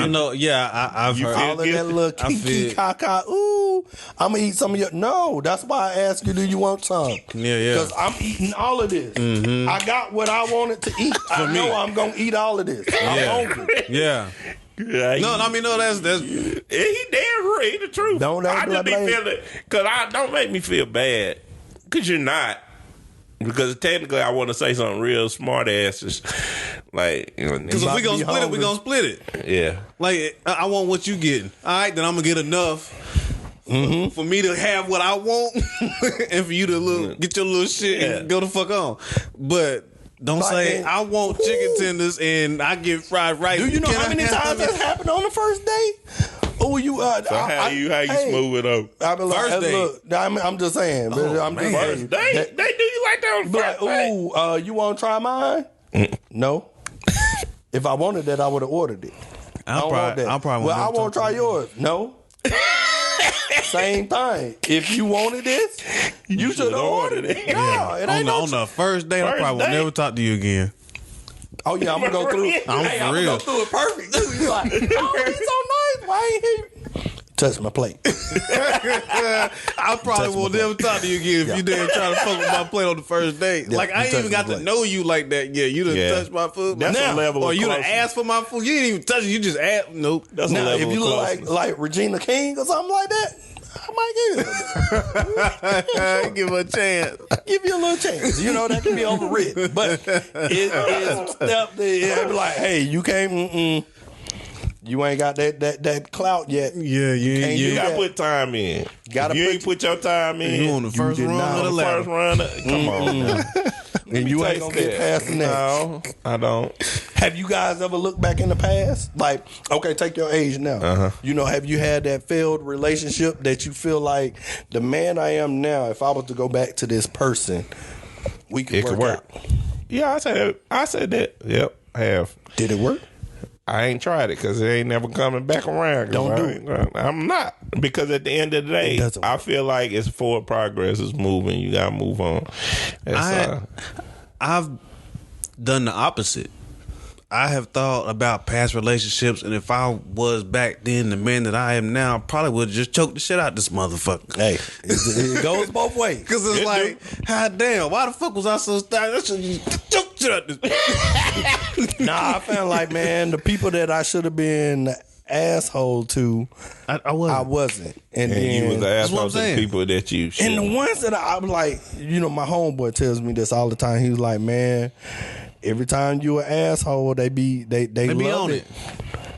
know. Yeah, I've heard all of that little kiki kaka. Ooh, I'm gonna eat some of your. No, that's why I ask you. Do you want some? Yeah. Because I'm eating all of this. I got what I wanted to eat. I know I'm gonna eat all of this. I'm hungry. Yeah. No, that's he damn right. He the truth. I just be feeling because don't make me feel bad because you're not. Because technically, I want to say something real smart asses, like because if we gonna split it, we gonna split it. Yeah, like I want what you getting. All right, then I'm gonna get enough for me to have what I want, and for you to get your little shit and go the fuck on. But don't say I want chicken tenders and I get fried rice. Do you know how many times that's happened on the first date? Oh, you. So how you smooth it up? I mean, first date. Look, I'm just saying. I'm just first date. They do you like that on the first date? Ooh, you want to try mine? No. If I wanted that, I would have ordered it. I won't try yours. No. Same thing. If you wanted this, you should have ordered it. No, it ain't on the first date. I probably will never talk to you again. Oh yeah, I'm gonna go through. I'm for real. Go through it perfect. You're like, oh, it's so nice. Why ain't he touch my plate? I probably will never talk to you again if you didn't try to fuck with my plate on the first date. Yeah, like I ain't even got to know you like that yet. You done touched my food. That's a level. Or you done asked for my food. You didn't even touch it. You just asked. Nope. That's a level. If you look like Regina King or something like that, I might give her a chance. Give you a little chance. You know, that can be overwritten. But it's stuff that be like, hey, you can't, you ain't got that clout yet. Yeah, you gotta put time in. You ain't put your time in. You on the first run of the ladder. First run. Come on. And you ain't gonna get past the next. No, I don't. Have you guys ever looked back in the past? Like, okay, take your age now. You know, have you had that failed relationship that you feel like the man I am now, if I was to go back to this person, we could work out? Yeah, I said that. Yep, I have. Did it work? I ain't tried it because it ain't never coming back around. Don't do it. I'm not, because at the end of the day, I feel like it's forward progress. It's moving. You gotta move on. I've done the opposite. I have thought about past relationships, and if I was back then the man that I am now, I probably would have just choked the shit out this motherfucker. Hey, it goes both ways. Because it's like, god damn, why the fuck was I so starved? I should just choke shit out this. Nah, I felt like, man, the people that I should have been asshole to, I wasn't. And then you was the asshole to the people that you should. And the ones that I'm like, you know, my homeboy tells me this all the time. He was like, man, every time you an asshole, they be love it.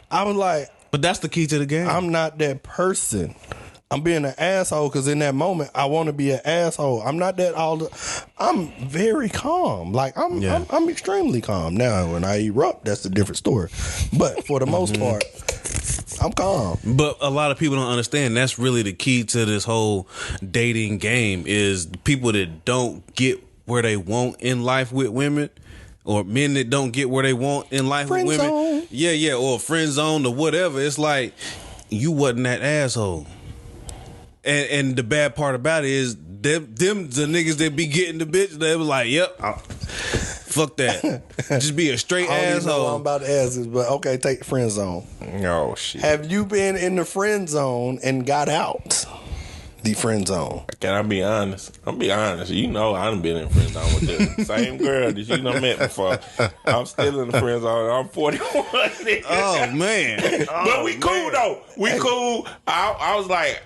I was like, but that's the key to the game. I'm not that person. I'm being an asshole because in that moment I want to be an asshole. I'm not that I'm very calm. Like I'm extremely calm. Now when I erupt, that's a different story. But for the most part, I'm calm. But a lot of people don't understand that's really the key to this whole dating game is people that don't get where they want in life with women. Or men that don't get where they want in life friend with women. Zone. Yeah, or friend zone or whatever. It's like you wasn't that asshole. And the bad part about it is them the niggas that be getting the bitch, they was like, yep, fuck that. Just be a straight I don't even know asshole. what I'm about to ask this, but okay, take the friend zone. Oh shit. Have you been in the friend zone and got out the friend zone? Can I be honest? I'm be honest. You know I done been in friend zone with the same girl that you done met before. I'm still in the friend zone. I'm 41. Oh man. But we cool though. We cool. I was like,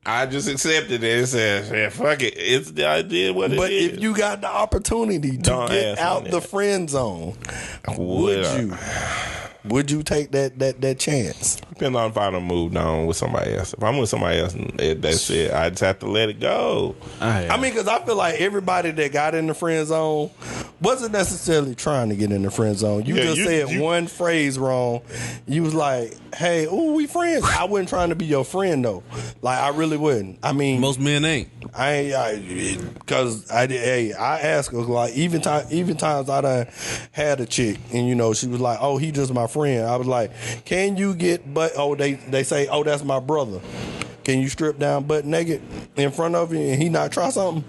I just accepted it and said, yeah, fuck it. It's the idea what it is. But if you got the opportunity to get out the friend zone, would you take that chance? Depends on if I done moved on with somebody else. If I'm with somebody else, that's it. I just have to let it go. I mean, because I feel like everybody that got in the friend zone wasn't necessarily trying to get in the friend zone. You said one phrase wrong. You was like, hey, we friends. I wasn't trying to be your friend, though. Like, I really wouldn't. I mean, most men ain't. Because I asked her, like, even times I done had a chick, and, you know, she was like, oh, he just my friend. I was like, can you get they say, oh, that's my brother. Can you strip down butt naked in front of him and he not try something?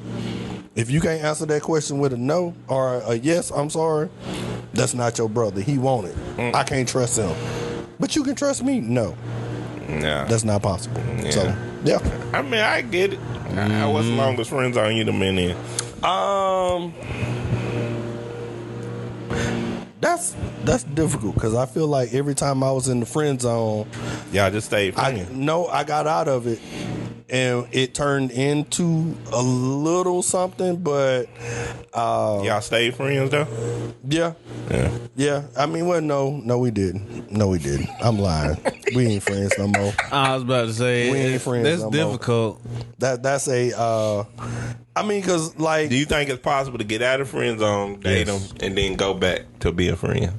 If you can't answer that question with a no or a yes, I'm sorry, that's not your brother. He want it. I can't trust him. But you can trust me? No. Nah. That's not possible. Yeah. So, yeah. I mean, I get it. What's the longest friends on you done been in? That's difficult because I feel like every time I was in the friend zone, y'all just stayed friends. I got out of it and it turned into a little something, but y'all stayed friends though? Yeah. I mean, well, no, we didn't. No, we didn't. I'm lying. We ain't friends no more. I was about to say we ain't friends. That's no difficult. More. That's a. I mean, because like, do you think it's possible to get out of friend zone, date them, and then go back to be a friend?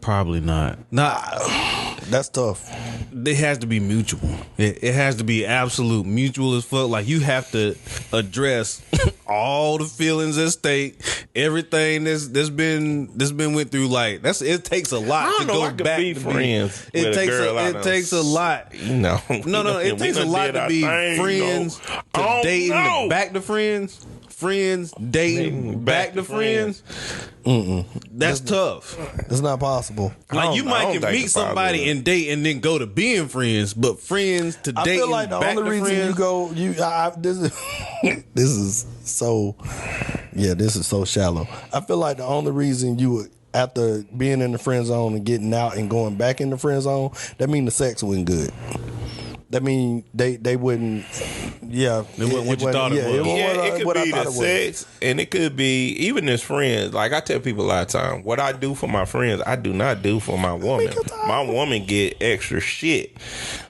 Probably not. That's tough. It has to be mutual. It has to be absolute mutual as fuck. Like you have to address all the feelings at stake, everything that's been went through. Like it takes a lot to go back be to friends. It takes a lot. No. It takes a lot to be friends to dating back to friends. Friends dating back to friends. That's tough. It's not possible. Like you might can meet somebody and date and then go to being friends, but friends to dating. I feel like the only reason friends, this is so shallow. I feel like the only reason you would, after being in the friend zone and getting out and going back in the friend zone, that mean the sex wasn't good. That mean they wouldn't. Yeah, it wasn't what you thought it was. It could be the sex, and it could be even as friends. Like I tell people a lot of time, what I do for my friends, I do not do for my woman. My woman get extra shit.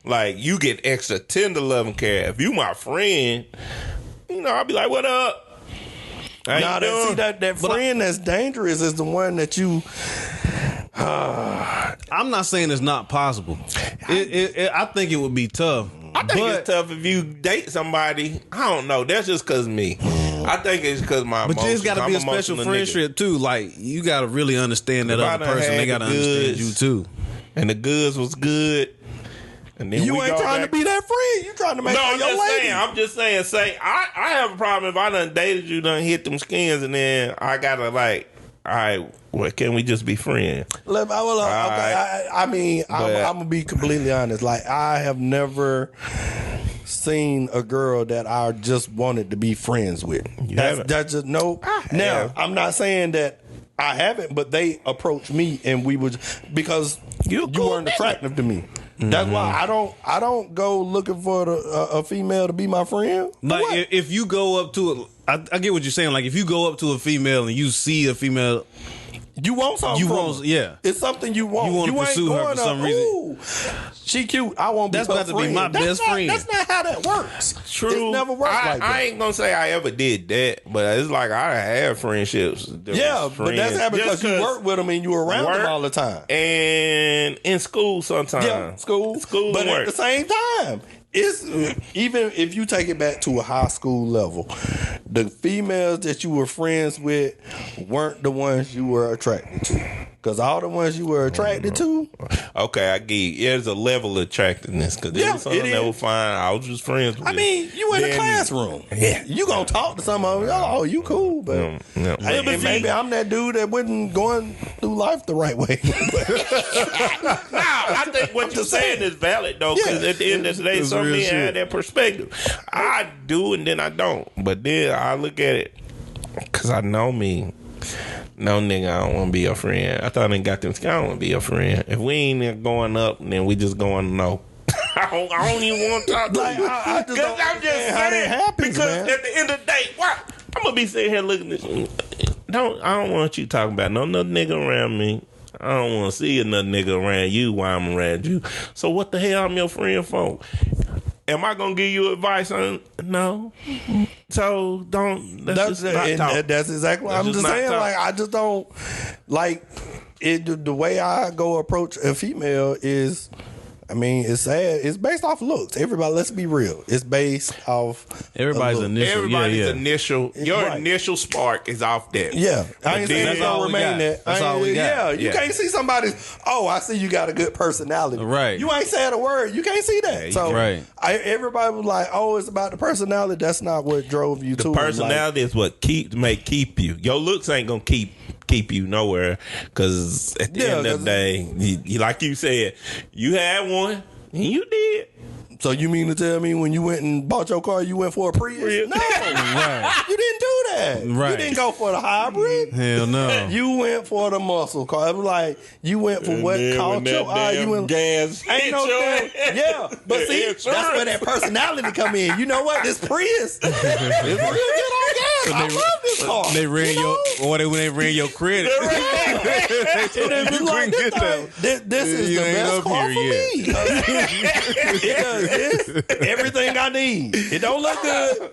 Like you get extra tender loving care. If you my friend, you know I'll be like, what up? That friend that's dangerous is the one that you. I'm not saying it's not possible. I think it would be tough. I think it's tough if you date somebody. I don't know. That's just because me. I think it's because my emotions. But it's got to be a special friendship too. Like you got to really understand that other person. They got to understand you too. And the goods was good. And then you ain't trying to be that friend. You trying to make her your lady. I'm just saying. I have a problem if I done dated you, done hit them skins, and then I gotta like all right, well, can we just be friends? I mean, I'm gonna be completely honest. Like, I have never seen a girl that I just wanted to be friends with. That's just no. Now, I'm not saying that I haven't, but they approached me and we would, because you weren't attractive to me. That's why I don't go looking for a female to be my friend. Like, if you go up to I get what you're saying. Like, if you go up to a female and you see a female, you want something. Yeah. It's something you want. You want to pursue her for some reason. She cute. I want. That's about to be my best friend. That's not how that works. True. It never works like that. I ain't gonna say I ever did that, but it's like I have friendships. Yeah, but that's happened because you work with them and you around them all the time. And in school sometimes. Yeah, school. But work. at the same time, it's even if you take it back to a high school level, the females that you were friends with weren't the ones you were attracted to. Because all the ones you were attracted to. Okay, I get you. There's a level of attractiveness. Because there was something that was fine. I was just friends with. I mean, you in the classroom. Yeah. You going to talk to some of them. Oh, you cool. But maybe I'm that dude that wasn't going through life the right way. I think what you're saying is valid, though. Because at the end of the day, some men have that perspective. I do and then I don't. But then I look at it. Because I know me. No, nigga, I don't want to be your friend. I thought I got them. I don't want to be your friend. If we ain't going up, then we just going no. I don't even want to talk to you. Because I'm just saying how that happens, because at the end of the day, I'm going to be sitting here looking at you. I don't want you talking about no nigga around me. I don't want to see another nigga around you while I'm around you. So what the hell I'm your friend for? Am I gonna give you advice on? No. So don't. That's exactly what I'm just saying. Like, I just don't like it. The way I go approach a female is, I mean, it's sad. It's based off looks. Everybody, let's be real. It's based off everybody's initial. Your initial spark is off that. Yeah, I ain't saying it's gonna remain that. That's all we got. Yeah, you can't see somebody's. Oh, I see you got a good personality. Right. You ain't said a word. You can't see that. So right. Everybody was like, "Oh, it's about the personality." That's not what drove you to it. The personality is what keep you. Your looks ain't gonna keep you nowhere, because at the end of the day, you, like you said, you had one and you did. So you mean to tell me when you went and bought your car, you went for a Prius? No, right. You didn't do that. Right. You didn't go for the hybrid. Hell no. You went for the muscle car. It was like you went for what caught your eye. You went gas. Ain't no damn. Yeah, but see, that's where that personality come in. You know what? This Prius, it's real good on gas. I love this car. They ran when they ran your credit. This is the best car for me. It does everything I need. It don't look good.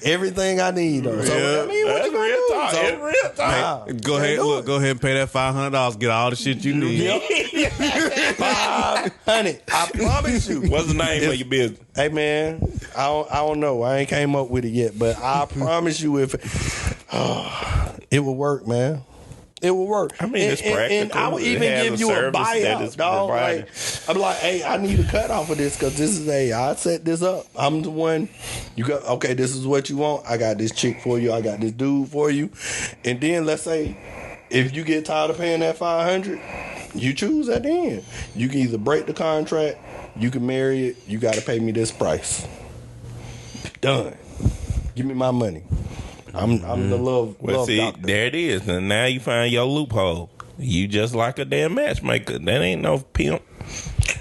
Everything I need, though. So I mean, what you gonna do? Real time. Go ahead and pay that $500. Get all the shit you need. Yep. $500. I promise you. What's the name of your business? Hey man, I don't know. I ain't came up with it yet, but I promise you, if it will work, man. It will work. I mean, it's practical. And I would even give you a buyout, dog. Like, I'm like, hey, I need a cut off of this because this is I set this up. I'm the one. You got okay. This is what you want. I got this chick for you. I got this dude for you. And then let's say if you get tired of paying that $500, you choose at the end. You can either break the contract. You can marry it. You got to pay me this price. Done. Give me my money. I'm the love doctor. There it is. And now you find your loophole. You just like a damn matchmaker. That ain't no pimp.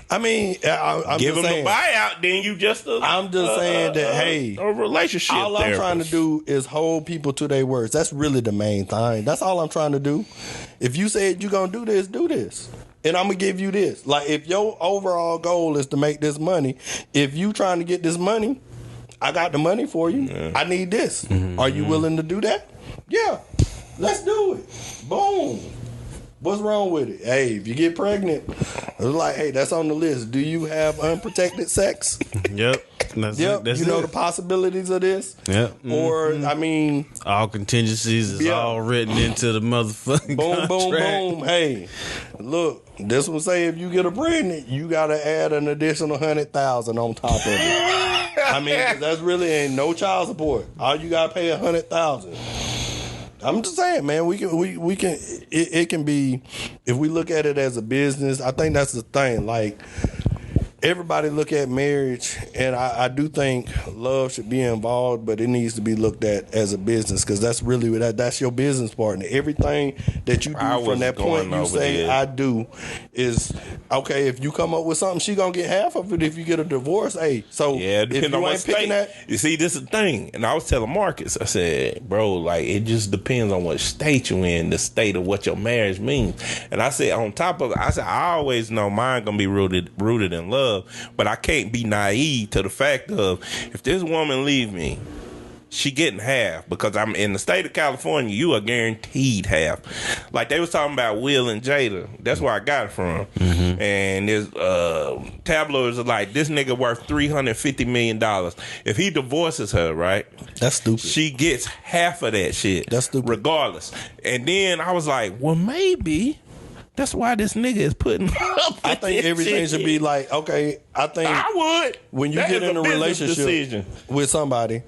I mean, I'm give just him saying, a buyout, then you just I'm just saying that, hey, a relationship. All I'm trying to do is hold people to their words. That's really the main thing. That's all I'm trying to do. If you said you're gonna do this. And I'm gonna give you this. Like, if your overall goal is to make this money, if you trying to get this money, I got the money for you. Yeah. I need this. Mm-hmm. Are you willing to do that? Yeah. Let's do it. Boom. What's wrong with it? Hey, if you get pregnant, it's like, hey, that's on the list. Do you have unprotected sex? Yep. That's you know the possibilities of this? Yep. Or, I mean, all contingencies is all written into the motherfucking boom, contract. Boom. Hey, look, this will say if you get a pregnant, you got to add an additional $100,000 on top of it. I mean, that's really ain't no child support. All you got to pay $100,000. I'm just saying, man. We can. It can be, if we look at it as a business. I think that's the thing. Like, everybody look at marriage, and I do think love should be involved, but it needs to be looked at as a business, because that's really that's your business partner. Everything that you do from that point you say I do is okay. If you come up with something, she gonna get half of it. If you get a divorce, hey, so yeah, if you ain't picking that, you see, this is the thing. And I was telling Marcus, I said, bro, like, it just depends on what state you in, the state of what your marriage means. And I said, on top of it, I said, I always know mine gonna be rooted in love. But I can't be naive to the fact of, if this woman leave me, she getting half, because I'm in the state of California. You are guaranteed half. Like they was talking about Will and Jada. That's where I got it from. Mm-hmm. And there's tabloids are like, this nigga worth $350 million. If he divorces her, right? That's stupid. She gets half of that shit. That's stupid. Regardless. And then I was like, well, maybe that's why this nigga is putting up. I think everything should be like, okay, I think I would. When you get in a relationship with somebody,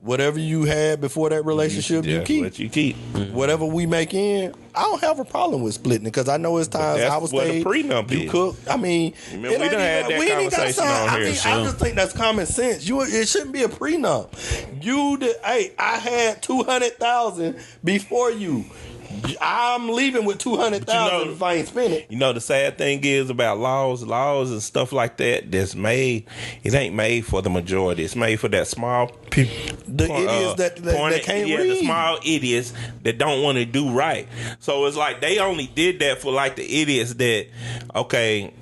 whatever you had before that relationship, you keep. What you keep. Whatever we make in, I don't have a problem with splitting it, because I know it's times I was what a prenup you is. cook. I mean, we done had that conversation on here. I just think that's common sense. It shouldn't be a prenup. I had $200,000 before you. I'm leaving with $200,000 if I ain't spend it. You know, the sad thing is about laws and stuff like that that's made, it ain't made for the majority. It's made for that small people. The idiots that can't read. The small idiots that don't want to do right. So it's like they only did that for like the idiots that, okay,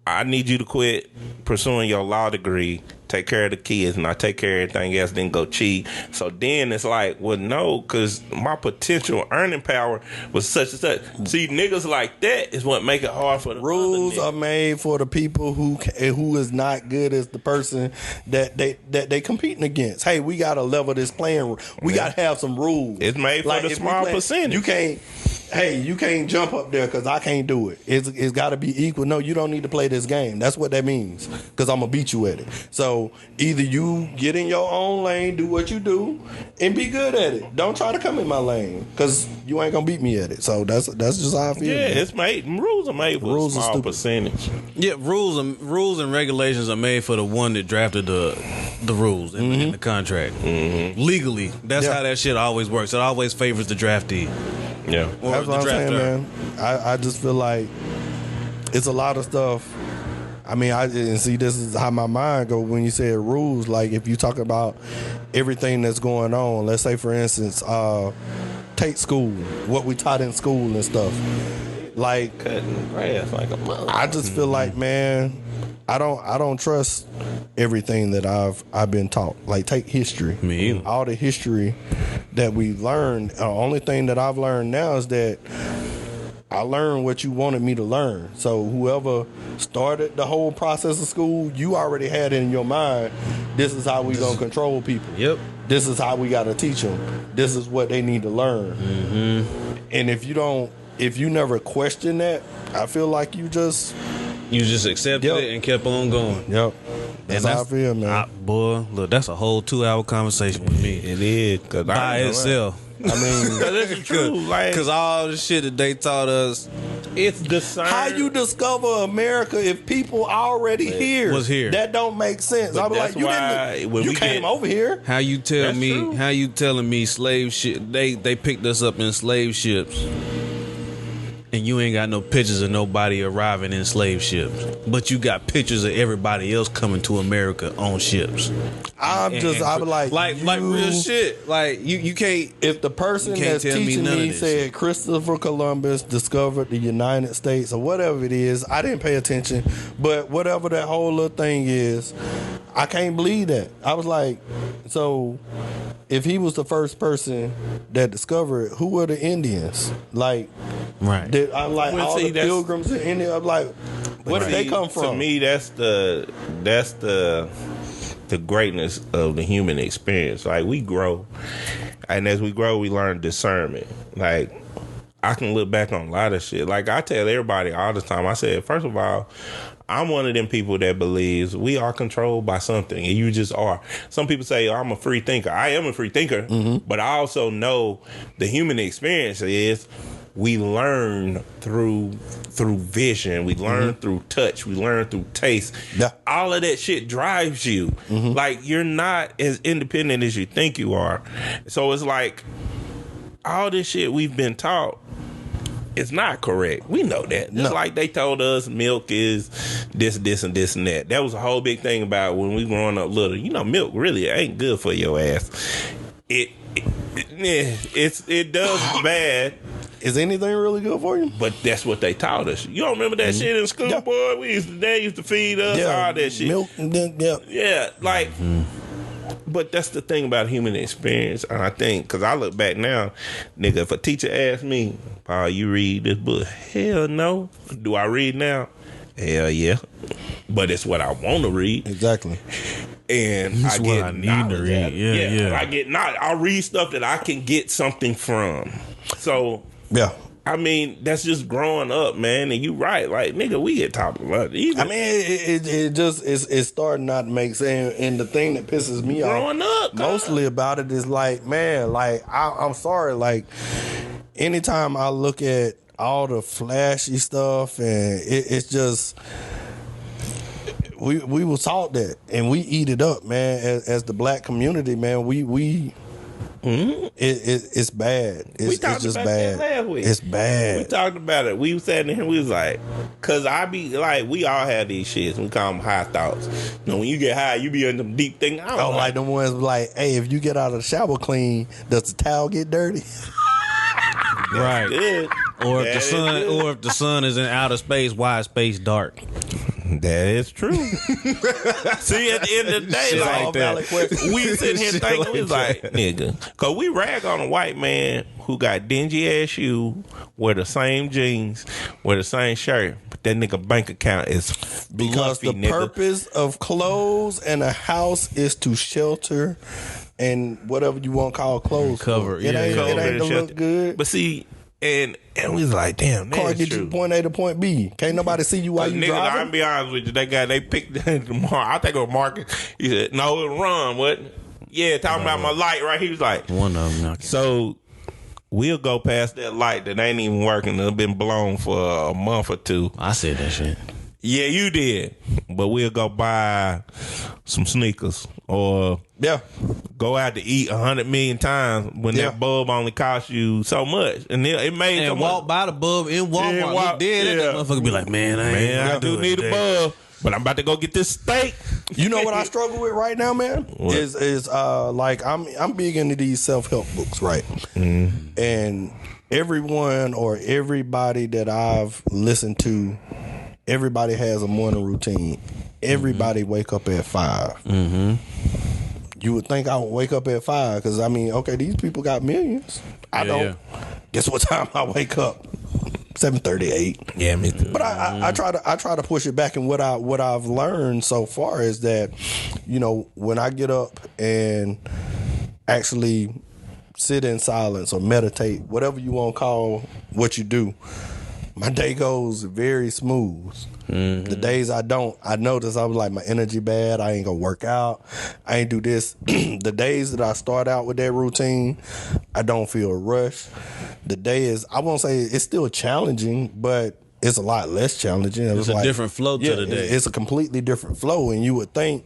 I need you to quit pursuing your law degree, take care of the kids, and I take care of everything else, then go cheat. So then it's like, well, no, because my potential earning power was such and such. See, niggas like that is what make it hard for the rules are made for the people who is not good as the person that they competing against. Hey, we got to level this playing. We got to have some rules. It's made for the small percentage. You can't. Hey, you can't jump up there because I can't do it. It's got to be equal. No, you don't need to play this game. That's what that means, because I'm going to beat you at it. So either you get in your own lane, do what you do, and be good at it. Don't try to come in my lane, because you ain't going to beat me at it. So that's just how I feel. Yeah, man. it's made. Rules are made for a small percentage. Yeah, rules and regulations are made for the one that drafted the rules in the contract. Mm-hmm. Legally, that's how that shit always works. It always favors the draftee. Yeah, that's what I'm saying, man. I just feel like it's a lot of stuff. I mean, and see, this is how my mind goes when you say rules. Like, if you talk about everything that's going on, let's say, for instance, take school, what we taught in school and stuff. Like, cutting grass like a mother. I just feel like, man, I don't trust everything that I've been taught. Like, take history. Me either. All the history that we learned. The only thing that I've learned now is that I learned what you wanted me to learn. So whoever started the whole process of school, you already had it in your mind. This is how we gonna control people. Yep. This is how we gotta teach them. This is what they need to learn. Mm-hmm. And if you never question that, I feel like you just accepted it and kept on going. Yep. That's how I feel, man. Boy, look, that's a whole 2-hour conversation with me. It is. By itself. I mean, that's true. Because all the shit that they taught us, it's discerned. How you discover America if people already here? Was here. That don't make sense. I was like, you came over here. How you telling me slave ship? They picked us up in slave ships. And you ain't got no pictures of nobody arriving in slave ships, but you got pictures of everybody else coming to America on ships. I'm like real shit. Like you can't. If the person that's teaching me said Christopher Columbus discovered the United States or whatever it is, I didn't pay attention. But whatever that whole little thing is, I can't believe that. I was like, so if he was the first person that discovered it, who were the Indians? Like, right. I'm like, all the pilgrims in India. I'm like, where did they come from? To me, that's the greatness of the human experience. Like, we grow, and as we grow, we learn discernment. Like, I can look back on a lot of shit. Like, I tell everybody all the time, I said, first of all, I'm one of them people that believes we are controlled by something, and you just are. Some people say, I'm a free thinker. I am a free thinker, but I also know the human experience is we learn through vision, we learn through touch, we learn through taste. Yeah. All of that shit drives you. Like, you're not as independent as you think you are. So it's like all this shit we've been taught, it's not correct. We know that. Just like they told us milk is this, and this, and that. That was a whole big thing about when we growing up little. You know, milk really ain't good for your ass. It does bad. Is anything really good for you? But that's what they taught us. You don't remember that shit in school, boy? They used to feed us all that shit. Milk, yeah, like. But that's the thing about human experience. And I think, because I look back now, nigga, if a teacher asked me, Paul, you read this book? Hell no. Do I read now? Hell yeah. But it's what I want to read. Exactly. And that's what I need to read. Yeah. I read stuff that I can get something from. So, yeah. I mean, that's just growing up, man. And you right. Like, nigga, we get top of it. I mean, it's starting not to make sense. And the thing that pisses me off growing up mostly about it is like, man, like, I'm sorry. Like, anytime I look at all the flashy stuff, and it's just, we was taught that, and we eat it up, man. As the black community, man, we it's bad. It's just bad. It's bad. We talked about it. We sat in here. We was like, cause I be like, we all have these shits. We call them high thoughts. You know, when you get high, you be in them deep things. I don't like them ones like, hey, if you get out of the shower clean, does the towel get dirty? Right. Good. Or if the sun is in outer space, why is space dark? That is true. See, at the end of the day, like that, we sitting here thinking, we was like, nigga, because we rag on a white man who got dingy ass shoes, wear the same jeans, wear the same shirt, but that nigga bank account is because fluffy, the purpose of clothes and a house is to shelter and whatever you want to call clothes. Cover, it ain't to look good. But see, and we was like, damn, car get you to point A to point B. Can't nobody see you while you nigga, driving. I'll be honest with you, they picked I think it was Marcus. He said, no, it was Ron, what? Yeah, talking about my light, right? He was like, one of them. So we'll go past that light that ain't even working. It's been blown for a month or two. I said that shit. Yeah, you did. But we'll go buy some sneakers or go out to eat 100 million times when that bulb only cost you so much. And it made and walk by the bulb in Walmart. Look dead at that motherfucker be like, man, I do need a bulb. But I'm about to go get this steak. You know what I struggle with right now, man? What? Is like I'm big into these self-help books, right? And everyone or everybody that I've listened to, everybody has a morning routine. Everybody wake up at 5. You would think I would wake up at 5 because I mean, okay, these people got millions. I don't. Guess what time I wake up? 7:38. Yeah, me too. But I try to push it back, and what I've learned so far is that, you know, when I get up and actually sit in silence or meditate, whatever you want to call what you do, my day goes very smooth. The days I don't, I notice I was like, my energy bad. I ain't gonna work out. I ain't do this. The days that I start out with that routine, I don't feel rushed. The day is, I won't say it's still challenging, but it's a lot less challenging. It's a like, different flow to the day. It's a completely different flow. And you would think,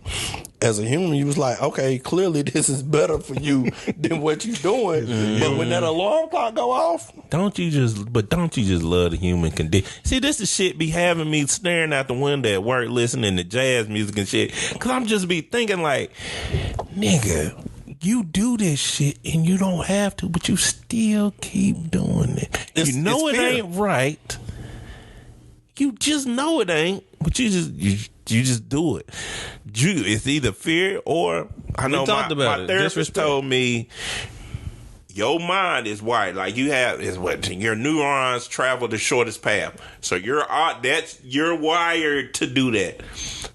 as a human, you was like, okay, clearly this is better for you than what you're doing. But when that alarm clock go off, don't you just love the human condition? See, this is shit be having me staring out the window at work, listening to jazz music and shit. Cause I'm just be thinking like, nigga, you do this shit and you don't have to, but you still keep doing it. You know it ain't right. You just know it ain't, but you just do it. It's either fear or I know my therapist told me your mind is wired. Like your neurons travel the shortest path. So you're wired to do that.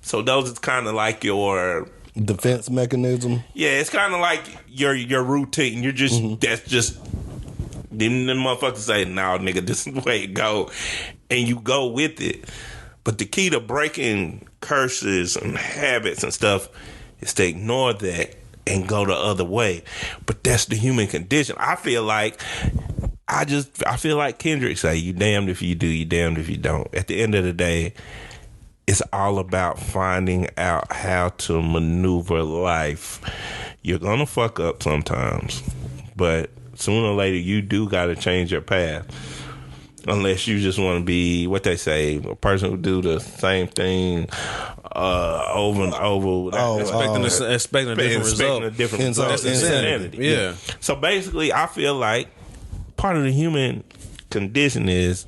So those is kind of like your defense mechanism. Yeah, it's kind of like your routine. You're just that's just them motherfuckers say, "No, nigga, this is the way it go," and you go with it. But the key to breaking curses and habits and stuff is to ignore that and go the other way. But that's the human condition. I feel like Kendrick say, you damned if you do, you damned if you don't. At the end of the day, it's all about finding out how to maneuver life. You're gonna fuck up sometimes, but sooner or later you do gotta change your path. Unless you just want to be, what they say, a person who do the same thing over and over. Expecting a different result. That's insanity. Yeah. So basically, I feel like part of the human condition is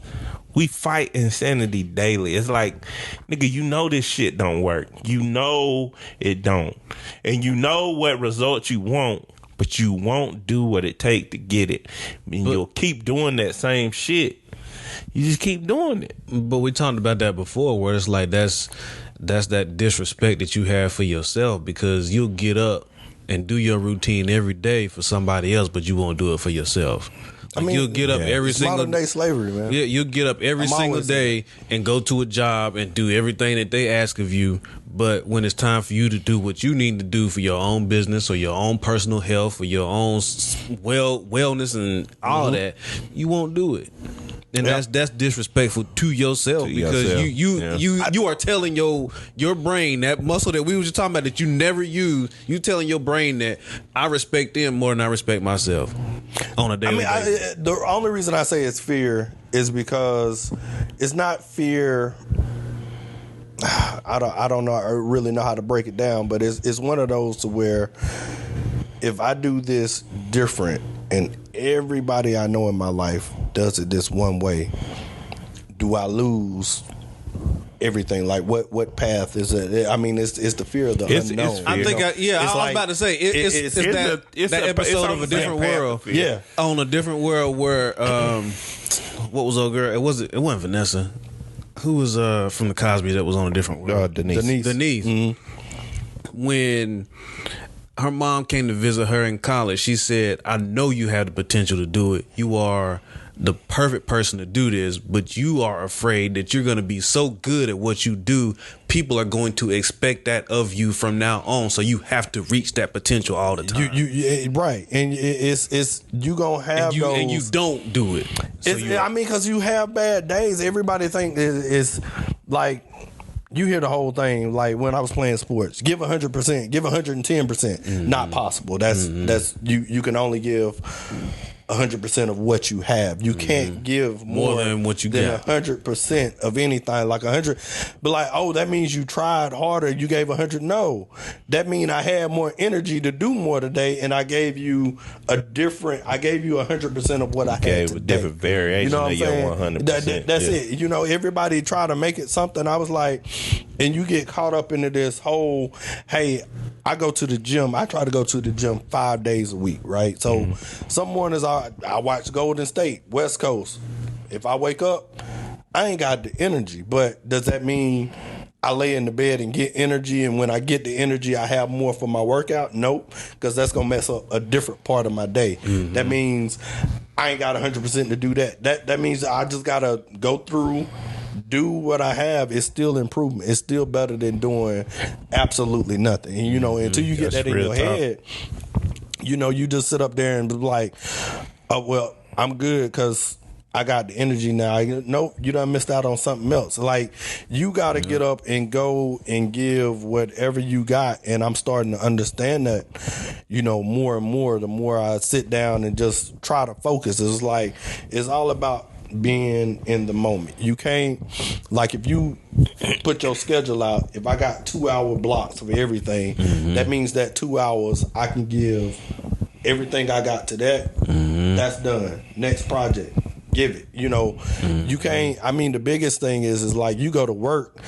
we fight insanity daily. It's like, nigga, you know this shit don't work. You know it don't. And you know what results you want, but you won't do what it takes to get it. And you'll keep doing that same shit. You just keep doing it. But we talked about that before, where it's like that's that disrespect that you have for yourself, because you'll get up and do your routine every day for somebody else, but you won't do it for yourself. Like, I mean, you'll get up every single modern day slavery, man. Yeah, you'll get up every single day and go to a job and do everything that they ask of you. But when it's time for you to do what you need to do for your own business or your own personal health or your own wellness and all that, you won't do it. And that's disrespectful to yourself, because you are telling your brain, that muscle that we were just talking about that you never use, you telling your brain that I respect them more than I respect myself on a daily basis. The only reason I say it's fear is because it's not fear. I don't know. I really know how to break it down, but it's one of those to where if I do this different and everybody I know in my life does it this one way, do I lose everything? Like what path is it? I mean, it's the fear of the unknown. I think I was about to say it's that episode of A Different World. Yeah, on A Different World where what was old girl? It wasn't Vanessa. Who was from the Cosby that was on A Different World? Denise. Mm-hmm. When her mom came to visit her in college, she said, I know you have the potential to do it. You are the perfect person to do this, but you are afraid that you're going to be so good at what you do, people are going to expect that of you from now on. So you have to reach that potential all the time. You right, and it's you gonna have those, and you don't do it. So I mean, because you have bad days. Everybody think it's like. You hear the whole thing, like when I was playing sports, give 100%, give 110%. Mm-hmm. Not possible. That's you can only give 100% of what you have. You can't give more than what you than got. 100% of anything, like 100. But like, oh, that means you tried harder. You gave 100. No, that means I had more energy to do more today, and I gave you 100% of what I had today. A different variation. You know what I'm saying? 100%. That's it. You know, everybody try to make it something. I was like, and you get caught up into this whole, hey, I go to the gym. I try to go to the gym 5 days a week, right? So some mornings I watch Golden State, West Coast. If I wake up, I ain't got the energy. But does that mean I lay in the bed and get energy, and when I get the energy, I have more for my workout? Nope, because that's going to mess up a different part of my day. Mm-hmm. That means I ain't got 100% to do that. That means I just got to go through, do what I have. It's still improvement. It's still better than doing absolutely nothing. And, you know, until you get that in your head, you know, you just sit up there and be like, oh, well, I'm good because I got the energy now. Nope, you done missed out on something else. Like, you got to get up and go and give whatever you got. And I'm starting to understand that, you know, more and more, the more I sit down and just try to focus. It's like, it's all about being in the moment. You can't, like, if you put your schedule out, if I got 2 hour blocks of everything, that means that 2 hours I can give everything I got to that. That's done. Next project, give it. You know, you can't. I mean, the biggest thing is like, you go to work,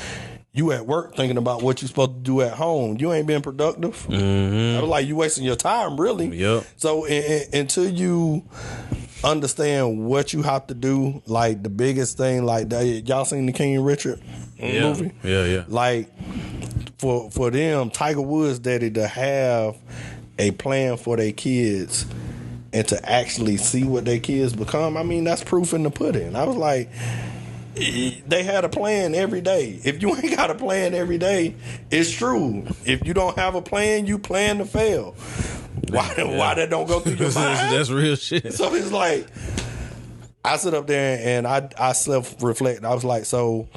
you at work thinking about what you're supposed to do at home. You ain't been productive. I was like, you wasting your time, really. Yep. So until you understand what you have to do, like the biggest thing, like y'all seen the King Richard movie? Yeah. Like for them, Tiger Woods' daddy, to have a plan for their kids and to actually see what their kids become, I mean, that's proof in the pudding. I was like, they had a plan every day. If you ain't got a plan every day, it's true. If you don't have a plan, you plan to fail. Why that don't go through your mind? That's real shit. So it's like, I sit up there and I self-reflect. I was like, so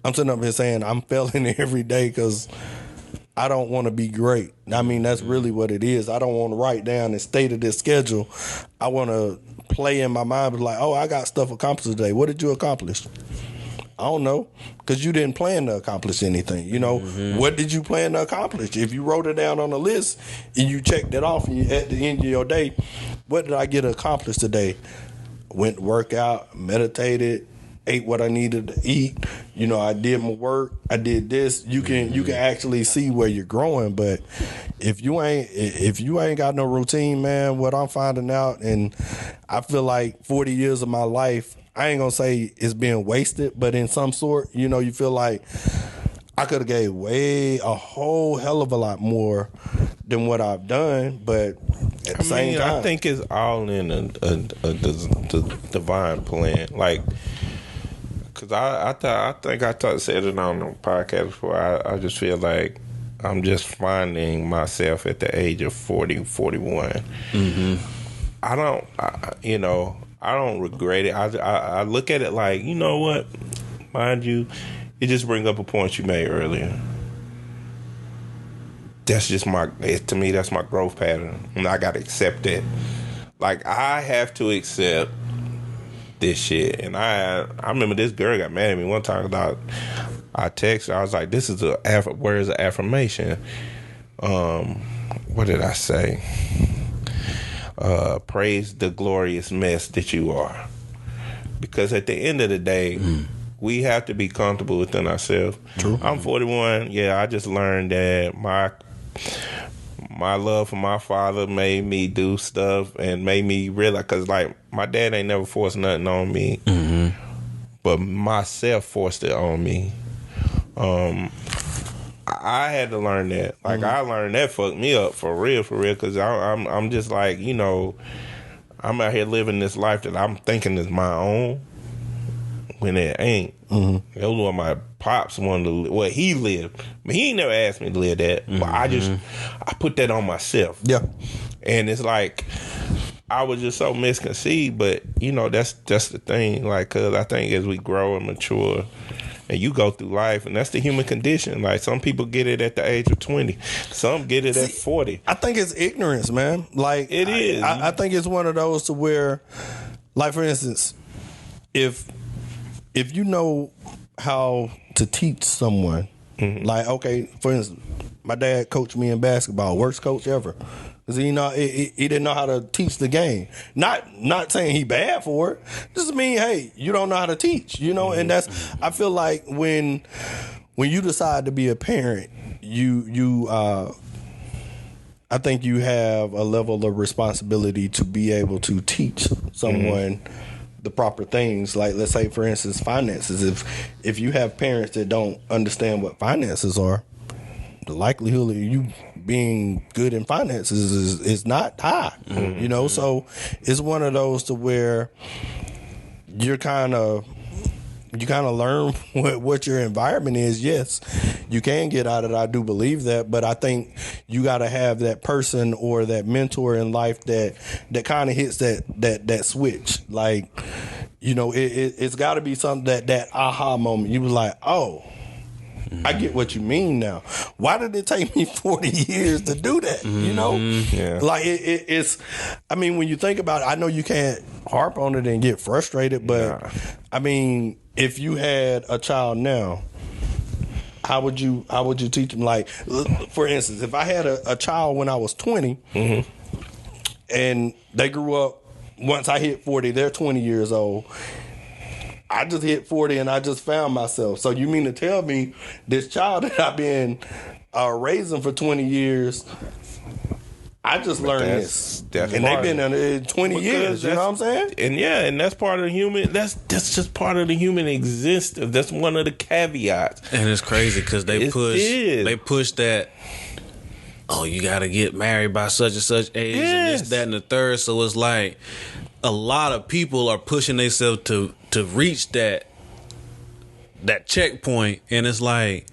I'm sitting up here saying I'm failing every day because I don't want to be great. I mean, that's really what it is. I don't want to write down and state of this schedule. I want to play in my mind, but like, oh, I got stuff accomplished today. What did you accomplish? I don't know, because you didn't plan to accomplish anything. You know, what did you plan to accomplish? If you wrote it down on a list and you checked it off and at the end of your day, what did I get accomplished today? Went to work out, meditated, ate what I needed to eat. You know, I did my work. I did this. You can actually see where you're growing. But if you ain't got no routine, man, what I'm finding out, and I feel like 40 years of my life, I ain't gonna say it's being wasted, but in some sort, you know, you feel like I could have gave a whole hell of a lot more than what I've done, but at the same time, I think it's all in a divine plan. Like, because I think I said it on the podcast before. I just feel like I'm just finding myself at the age of 40, 41. I don't regret it. I look at it like, you know what? Mind you, it just brings up a point you made earlier. That's just to me, that's my growth pattern. And I got to accept it. Like, I have to accept this shit. And I remember this girl got mad at me one time about, I texted her, I was like, this is words of affirmation. What did I say? Praise the glorious mess that you are. Because at the end of the day, we have to be comfortable within ourselves. True. I'm 41. Yeah, I just learned that my love for my father made me do stuff and made me realize, because like my dad ain't never forced nothing on me, but myself forced it on me. I had to learn that. Like, I learned that fucked me up for real, because I'm just like, you know, I'm out here living this life that I'm thinking is my own when it ain't. That was what my pops wanted to live. Well, he lived. But he ain't never asked me to live that. But I put that on myself. Yeah. And it's like, I was just so misconceived, but, you know, that's the thing. Like, because I think as we grow and mature, and you go through life, and that's the human condition. Like, some people get it at the age of 20. Some get it at 40. I think it's ignorance, man. Like, it is. I think it's one of those to where, like, for instance, if you know how to teach someone, like, okay, for instance, my dad coached me in basketball, worst coach ever. Cause he didn't know how to teach the game. Not saying he bad for it. Just mean, hey, you don't know how to teach, you know. And that's, I feel like when you decide to be a parent, I think you have a level of responsibility to be able to teach someone the proper things. Like, let's say, for instance, finances. If you have parents that don't understand what finances are, the likelihood of you being good in finances is not high, you know. So it's one of those to where you kind of learn what your environment is. Yes, you can get out of it. I do believe that, but I think you got to have that person or that mentor in life that kind of hits that switch. Like, you know, it's got to be something that aha moment. You was like, oh, I get what you mean now. Why did it take me 40 years to do that? You know? Yeah. Like, it's, I mean, when you think about it, I know you can't harp on it and get frustrated, but I mean, if you had a child now, how would you teach them? Like, for instance, if I had a child when I was 20 and they grew up, once I hit 40, they're 20 years old. I just hit 40 and I just found myself. So you mean to tell me this child that I've been raising for 20 years, I just learned this. And they've been in 20 years, you know what I'm saying? And that's part of the human, that's just part of the human existence. That's one of the caveats. And it's crazy because they push that, oh, you got to get married by such and such age and this, that, and the third. So it's like a lot of people are pushing themselves to reach that that checkpoint, and it's like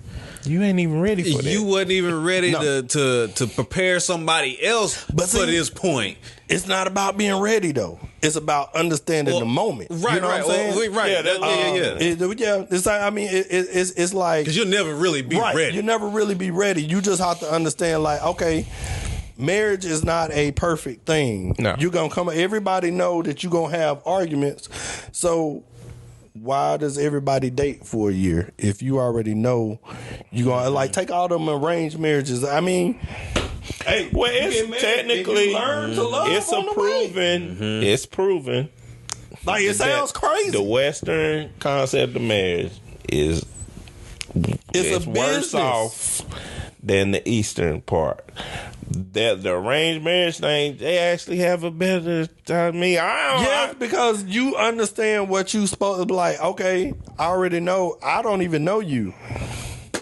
you ain't even ready for that. You wasn't even ready to prepare somebody else for this point. It's not about being ready though. It's about understanding the moment. Right, you know right, what I'm saying? right. It's like, I mean, it's like because you'll never really be ready. You never really be ready. You just have to understand, like, okay, marriage is not a perfect thing. No. You're gonna come. Everybody know that you're gonna have arguments. So why does everybody date for a year if you already know you gonna like take all them arranged marriages? I mean, hey, well, it's technically learn to love. It's proven. It's proven. Like it sounds crazy. The Western concept of marriage is it's worse off than the Eastern part. That the arranged marriage thing, they actually have a better. Because you understand what you supposed to be like. Okay, I already know. I don't even know you,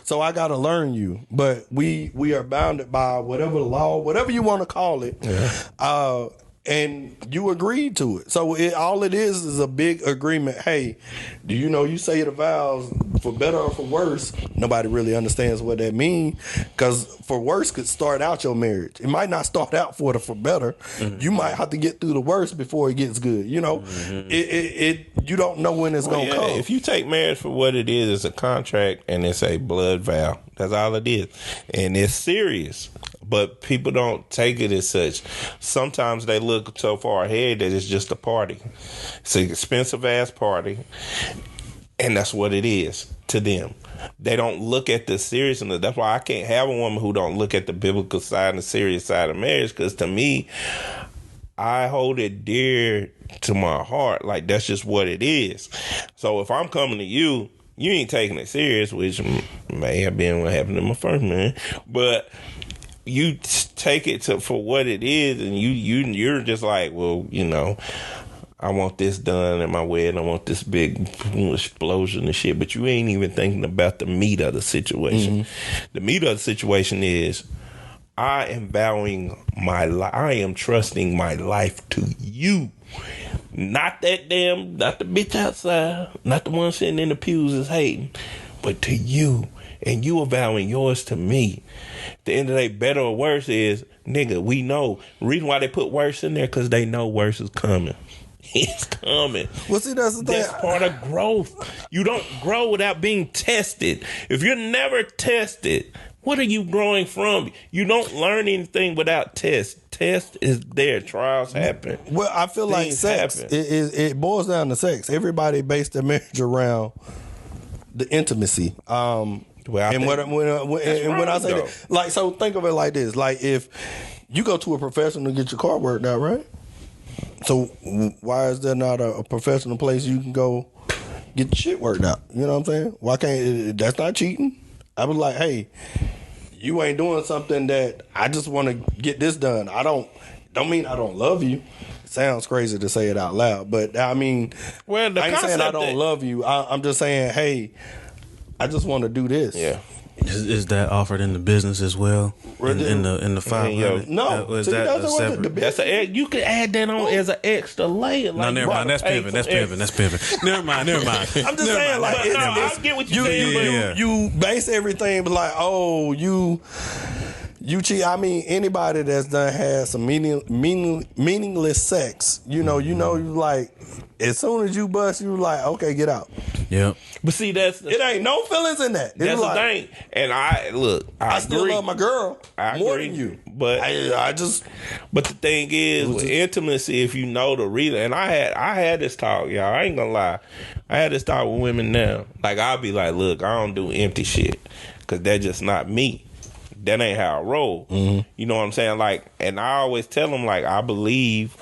so I got to learn you. But we are bounded by whatever law, whatever you want to call it. Yeah. And you agreed to it. So all it is a big agreement. Hey, do you know you say the vows for better or for worse? Nobody really understands what that means, because for worse could start out your marriage. It might not start out for better. Mm-hmm. You might have to get through the worst before it gets good. You know, you don't know when it's going to come. If you take marriage for what it is, it's a contract and it's a blood vow. That's all it is. And it's serious. But people don't take it as such. Sometimes they look so far ahead that it's just a party. It's an expensive ass party, and that's what it is to them. They don't look at the seriousness. That's why I can't have a woman who don't look at the biblical side and the serious side of marriage. Because to me, I hold it dear to my heart. Like that's just what it is. So if I'm coming to you, you ain't taking it serious, which may have been what happened to my first man, but you take it for what it is, and you're just like, well, you know, I want this done at my wedding. I want this big explosion and shit. But you ain't even thinking about the meat of the situation. Mm-hmm. The meat of the situation is I am vowing my life. I am trusting my life to you. Not that not the bitch outside, not the one sitting in the pews is hating, but to you. And you are vowing yours to me. At the end of the day, better or worse is, nigga, we know. The reason why they put worse in there, because they know worse is coming. It's coming. Well, see, that's the thing. That's part of growth. You don't grow without being tested. If you're never tested, what are you growing from? You don't learn anything without test. Test is there. Trials happen. Well, I feel like sex, it boils down to sex. Everybody based their marriage around the intimacy. When I say that, like, so think of it like this: like, if you go to a professional to get your car worked out, right? So why is there not a professional place you can go get your shit worked out? You know what I'm saying? Why can't that's not cheating? I was like, hey, you ain't doing something that I just want to get this done. Don't mean I don't love you. It sounds crazy to say it out loud, but I mean, I ain't saying I don't love you. I'm just saying, hey, I just want to do this. Yeah. Is that offered in the business as well? In the 500? No. Is that separate? That's you can add that on as an extra layer. Like, no, never mind. That's pimping. Never mind. I'm just saying, like, I get what you're saying. You base everything like, oh, you cheat. I mean, anybody that's done had some meaningless sex, you like, as soon as you bust, you like, okay, get out. Yeah. But see, it ain't no feelings in that. That's the thing. And I still love my girl more than you. But but the thing is, with intimacy, if you know the reason, and I had this talk, y'all. I ain't gonna lie. I had this talk with women now. Like, I'll be like, look, I don't do empty shit, because that's just not me. That ain't how I roll. Mm-hmm. You know what I'm saying? Like, and I always tell them, like, I believe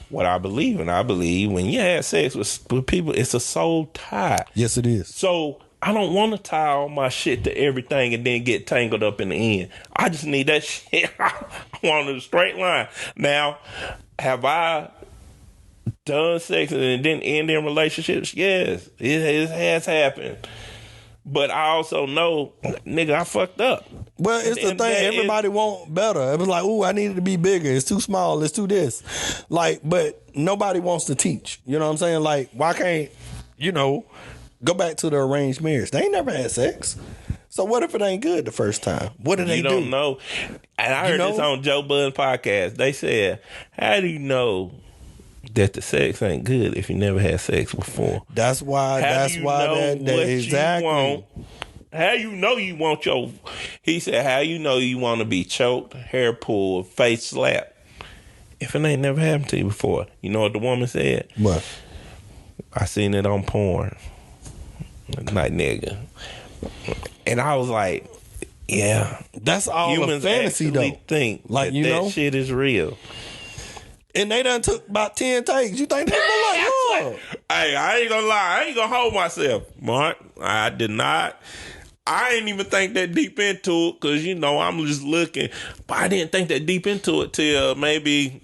what I believe, and I believe when you have sex with people, it's a soul tie. Yes, it is. So I don't want to tie all my shit to everything and then get tangled up in the end. I just need that shit. I want a straight line. Now, have I done sex and it didn't end in relationships? Yes, it has happened. But I also know, nigga, I fucked up. Well, it's the thing. Everybody want better. It was like, ooh, I need it to be bigger. It's too small. It's too this. Like, but nobody wants to teach. You know what I'm saying? Like, why can't, Go back to the arranged marriage. They ain't never had sex. So what if it ain't good the first time? What do they do? You don't know. And I heard this on Joe Budden's podcast. They said, how do you know that the sex ain't good if you never had sex before? That's why. That's why that exactly. How you know you want your? He said, how you know you want to be choked, hair pulled, face slapped if it ain't never happened to you before? You know what the woman said? What? I seen it on porn. Like, nigga. And I was like, yeah, that's all humans a fantasy though. Think like that shit is real. And they done took about 10 takes. You think people like, oh. Hey, I ain't gonna lie. I ain't gonna hold myself, Mark. I did not. I ain't even think that deep into it because, I'm just looking. But I didn't think that deep into it till maybe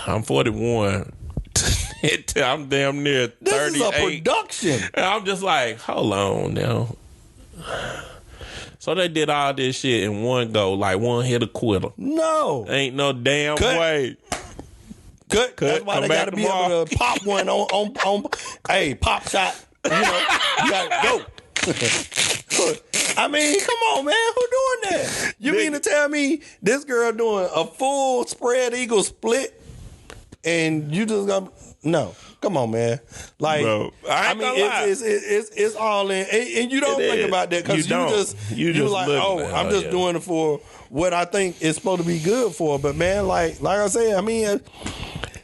I'm 41. Till I'm damn near 38. This is a production. And I'm just like, hold on now. So they did all this shit in one go, like one hit a quitter. No. Ain't no damn way. Cut. That's why they gotta be able to pop one on hey, pop shot. You gotta go. I mean, come on, man. Who doing that? You mean to tell me this girl doing a full spread eagle split and you just gonna no. Come on, man. Like, bro, I mean, it's all in, and you don't think about that because you're like, I'm just doing it for what I think is supposed to be good for. But man, like I said, I mean,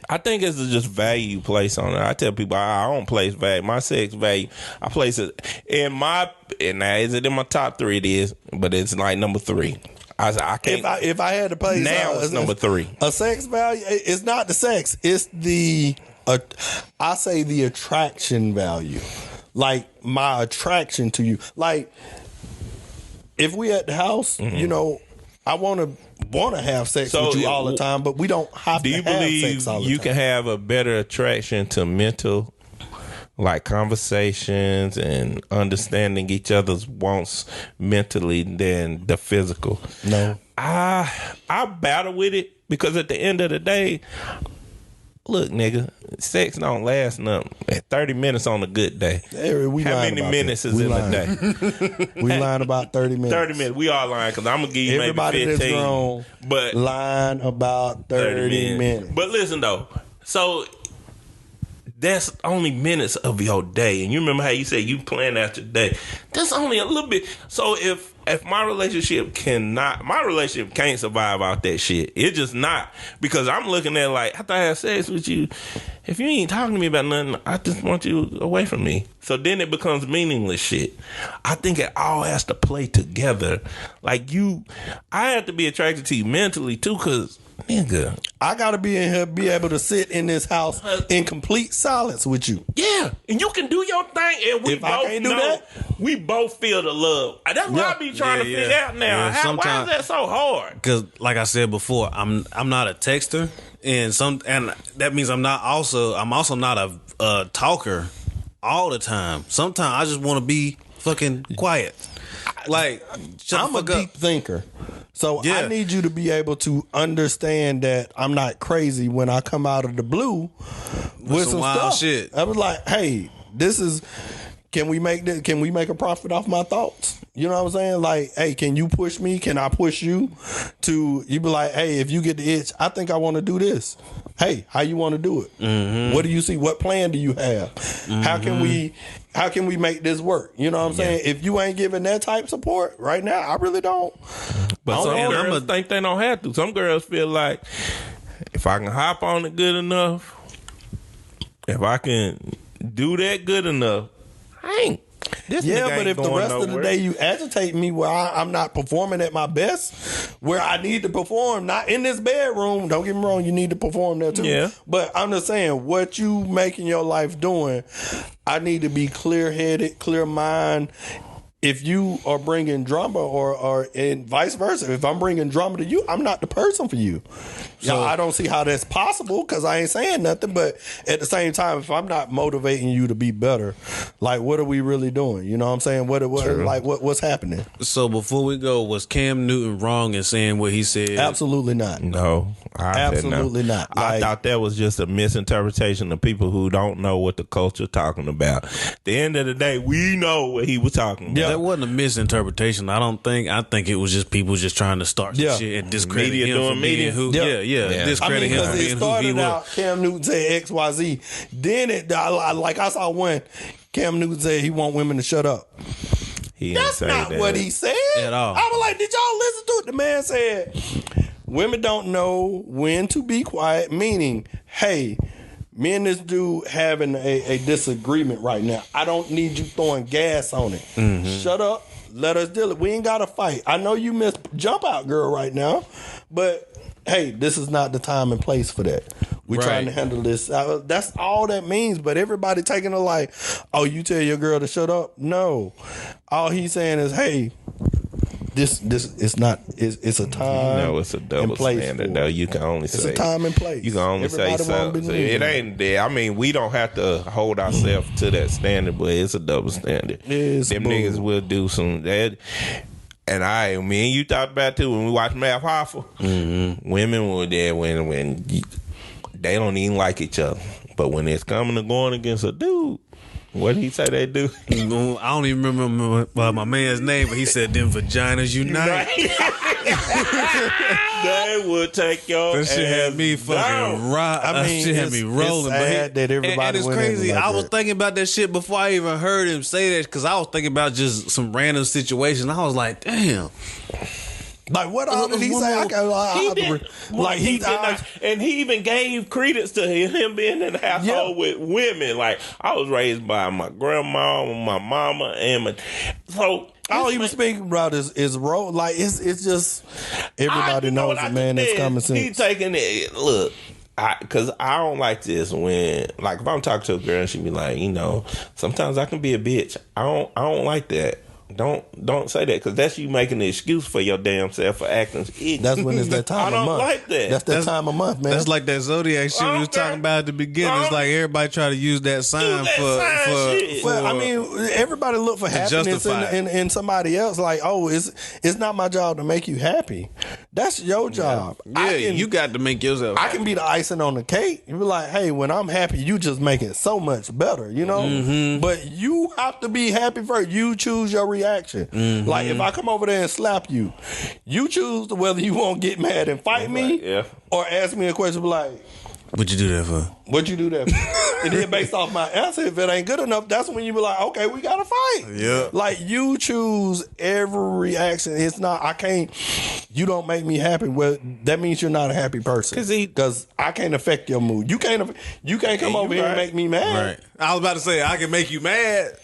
I think it's just value placed on it. I tell people I don't place value. My sex value, I place it in my. And now is it in my top 3? It is, but it's like number 3. I can't. If I had to place now, it's number 3. A sex value. It's not the sex. It's the. I say the attraction value, like my attraction to you. Like if we at the house, I want to have sex with you all the time, but we don't have to have sex all the time. You can have a better attraction to mental, like conversations and understanding each other's wants mentally than the physical? No, I battle with it because at the end of the day. Look, nigga, sex don't last nothing. 30 minutes on a good day. How many minutes is in a day? We lying about 30 minutes. 30 minutes. We all lying because I'm going to give you everybody maybe 15. That's grown, but lying about 30 minutes. But listen, though. So that's only minutes of your day. And you remember how you said you plan out your day. That's only a little bit. So if my relationship can't survive out that shit. It's just not. Because I'm looking at like, after I have sex with you, if you ain't talking to me about nothing, I just want you away from me. So then it becomes meaningless shit. I think it all has to play together. Like I have to be attracted to you mentally too, because nigga, I gotta be in here, be able to sit in this house in complete silence with you. Yeah, and you can do your thing, and we both feel the love. That's what I be trying to figure out now. Why is that so hard? Because, like I said before, I'm not a texter, and that means I'm also not a talker all the time. Sometimes I just want to be fucking quiet. Like, I'm a deep thinker. So I need you to be able to understand that I'm not crazy when I come out of the blue with some wild stuff. Shit. I was like, hey, can we make a profit off my thoughts? You know what I'm saying? Like, hey, can you push me? Can I push you? You be like, hey, if you get the itch, I think I want to do this. Hey, how you want to do it? Mm-hmm. What do you see? What plan do you have? Mm-hmm. How can we make this work? You know what I'm saying? If you ain't giving that type support right now, I really don't. But some girls think they don't have to. Some girls feel like if I can hop on it good enough, if I can do that good enough, I ain't. But if the rest of the day you agitate me where I'm not performing at my best, where I need to perform, not in this bedroom, don't get me wrong, you need to perform there too. Yeah. But I'm just saying, what you making your life doing, I need to be clear-headed, clear mind, if you are bringing drama or and vice versa, if I'm bringing drama to you, I'm not the person for you. So I don't see how that's possible because I ain't saying nothing. But at the same time, if I'm not motivating you to be better, like what are we really doing? You know what I'm saying? What's happening? So before we go, was Cam Newton wrong in saying what he said? Absolutely not. No, absolutely not. I thought that was just a misinterpretation of people who don't know what the culture talking about. At the end of the day, we know what he was talking about. Yeah, that wasn't a misinterpretation. I don't think. I think it was just people just trying to start some shit and discredit him for being who. Yeah. Discredit him for being who he was. It started out Cam Newton said XYZ. Then I saw one. Cam Newton said he want women to shut up. That's not what he said at all. I was like, did y'all listen to it? The man said, women don't know when to be quiet. Meaning, hey, me and this dude having a disagreement right now. I don't need you throwing gas on it. Mm-hmm. Shut up. Let us deal it. We ain't got to fight. I know you miss Jump Out Girl right now, but hey, this is not the time and place for that. We're trying to handle this. That's all that means. But everybody taking it like, oh, you tell your girl to shut up? No. All he's saying is, hey, this it's not. It's a time. No, it's a double standard. No, you can only say it's a time and place. You can only say so. It ain't there. I mean, we don't have to hold ourselves to that standard, but it's a double standard. Them niggas will do some that. And me and you talked about too when we watched Math Hoffa. Mm-hmm. Women were there when they don't even like each other, but when it's coming to going against a dude. What did he say they do? I don't even remember my man's name, but he said them vaginas unite. They would take your that shit had me fucking rock. That shit had me rolling. It's sad that everybody and it's crazy. I was thinking about that shit before I even heard him say that because I was thinking about just some random situation. I was like, damn. Like what did he say? And he even gave credence to him being in the household with women. Like I was raised by my grandma, my mama, and all he was speaking about is role. Like it's just everybody knows the man that's common sense. He taking it. Look. Because I don't like this when, like, if I'm talking to a girl and she be like, sometimes I can be a bitch. I don't like that. Don't say that because that's you making an excuse for your damn self for acting. That's when it's that time of month. I don't like that. That's that time of month, man. That's like that zodiac shit we was talking about at the beginning. It's like everybody try to use that sign for I mean, everybody look for happiness in somebody else. Like, oh, it's not my job to make you happy. That's your job. Yeah, you got to make yourself happy. I can be the icing on the cake. You be like, hey, when I'm happy, you just make it so much better, Mm-hmm. But you have to be happy first. You choose your reaction. Mm-hmm. Like if I come over there and slap you, you choose whether you won't get mad and fight me or ask me a question like, what'd you do that for? What'd you do that for? And then based off my answer, if it ain't good enough, that's when you be like, okay, we gotta fight. Yeah. Like you choose every reaction. It's not, you don't make me happy. Well, that means you're not a happy person. Because I can't affect your mood. You can't come over here and make me mad. Right. I was about to say, I can make you mad.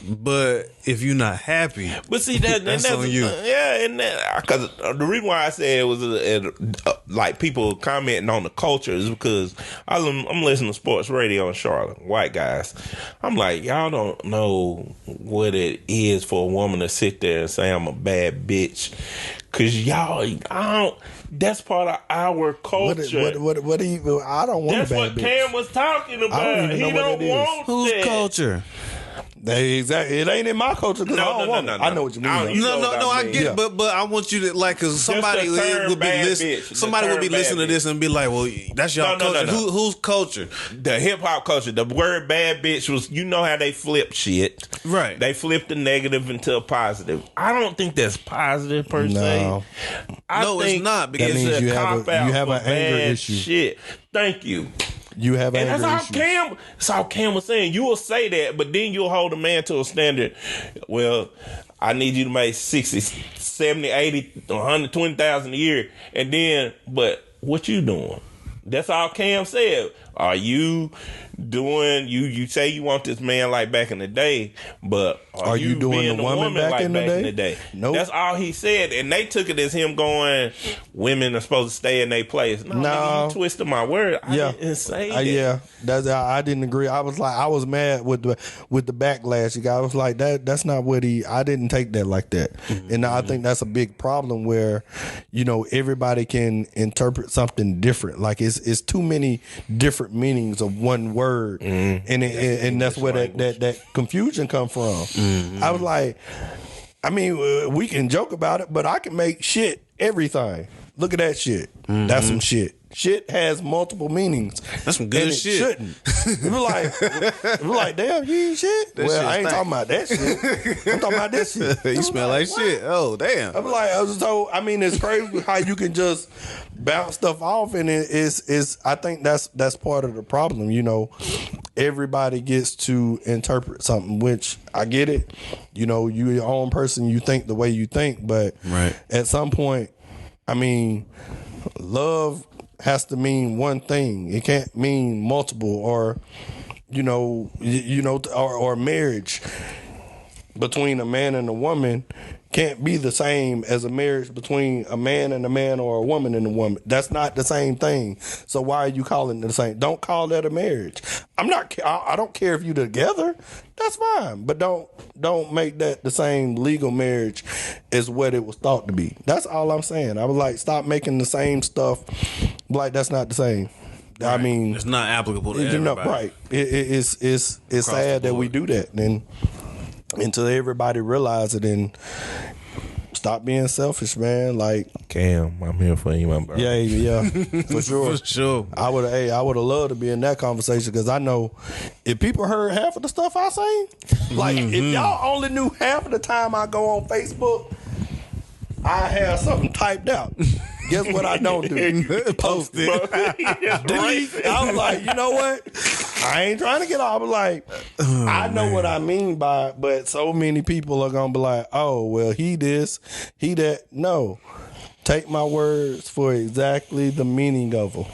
But if you're not happy, but see that's on you. And because the reason why I said it was like people commenting on the culture is because I'm listening to sports radio in Charlotte, white guys. I'm like, y'all don't know what it is for a woman to sit there and say I'm a bad bitch, because that's part of our culture. What do you? I don't want. That's a bad what bitch. Cam was talking about. He don't want whose that. Culture. Exactly. It ain't in my culture because I don't want it. I know what you mean. No, I get it, but I want you to because somebody would be listening. Somebody would be listening to this and be like, "Well, that's y'all culture." No. Whose culture? The hip hop culture. The word "bad bitch" was. You know how they flip shit, right? They flip the negative into a positive. I don't think that's positive per se. No, it's not because that means you have an anger issue. Shit. Thank you. You have and that's all Cam was saying. You will say that, but then you'll hold a man to a standard. Well, I need you to make 60, 70, 80, 120,000 a year. And then, but what you doing? That's all Cam said. Are you doing you say you want this man like back in the day, but are you doing the woman back like in the day? Nope. That's all he said, and they took it as him going, women are supposed to stay in their place. No, nigga, you twisted my word. I didn't say that. Yeah, I didn't agree. I was mad with the backlash. I was like, that's not what I didn't take that like that. Mm-hmm. And I think that's a big problem where, everybody can interpret something different. Like it's too many different meanings of one word, and that's where that confusion come from. Mm-hmm. I was like, we can joke about it, but I can make shit everything. Look at that shit. Mm-hmm. That's some shit. Shit has multiple meanings. That's some good shit. Shouldn't. We're like, damn, you eat shit? Well, I ain't talking about that shit. I'm talking about this shit. You smell like shit. Oh, damn. I'm like, it's crazy how you can just bounce stuff off, and it's. I think that's part of the problem. Everybody gets to interpret something, which I get it. You're your own person. You think the way you think, but at some point, love has to mean one thing. It can't mean multiple, or or marriage between a man and a woman can't be the same as a marriage between a man and a man or a woman and a woman. That's not the same thing. So why are you calling it the same? Don't call that a marriage. I don't care if you're together. That's fine, but don't make that the same legal marriage as what it was thought to be. That's all I'm saying. I was like, stop making the same stuff like that's not the same. Right. It's not applicable to everybody. Right. It's sad that we do that, and until everybody realize it and stop being selfish, man. Like, Cam, I'm here for you, my brother. Yeah, for sure. For sure. I would have loved to be in that conversation, because I know if people heard half of the stuff I say, like if y'all only knew half of the time I go on Facebook, I have something typed out. Guess what I don't do? Post it. Delete. I was like, you know what? I ain't trying to get off. I was like, I know what I mean by it, but so many people are going to be like, oh, well, he this, he that. No. Take my words for exactly the meaning of them.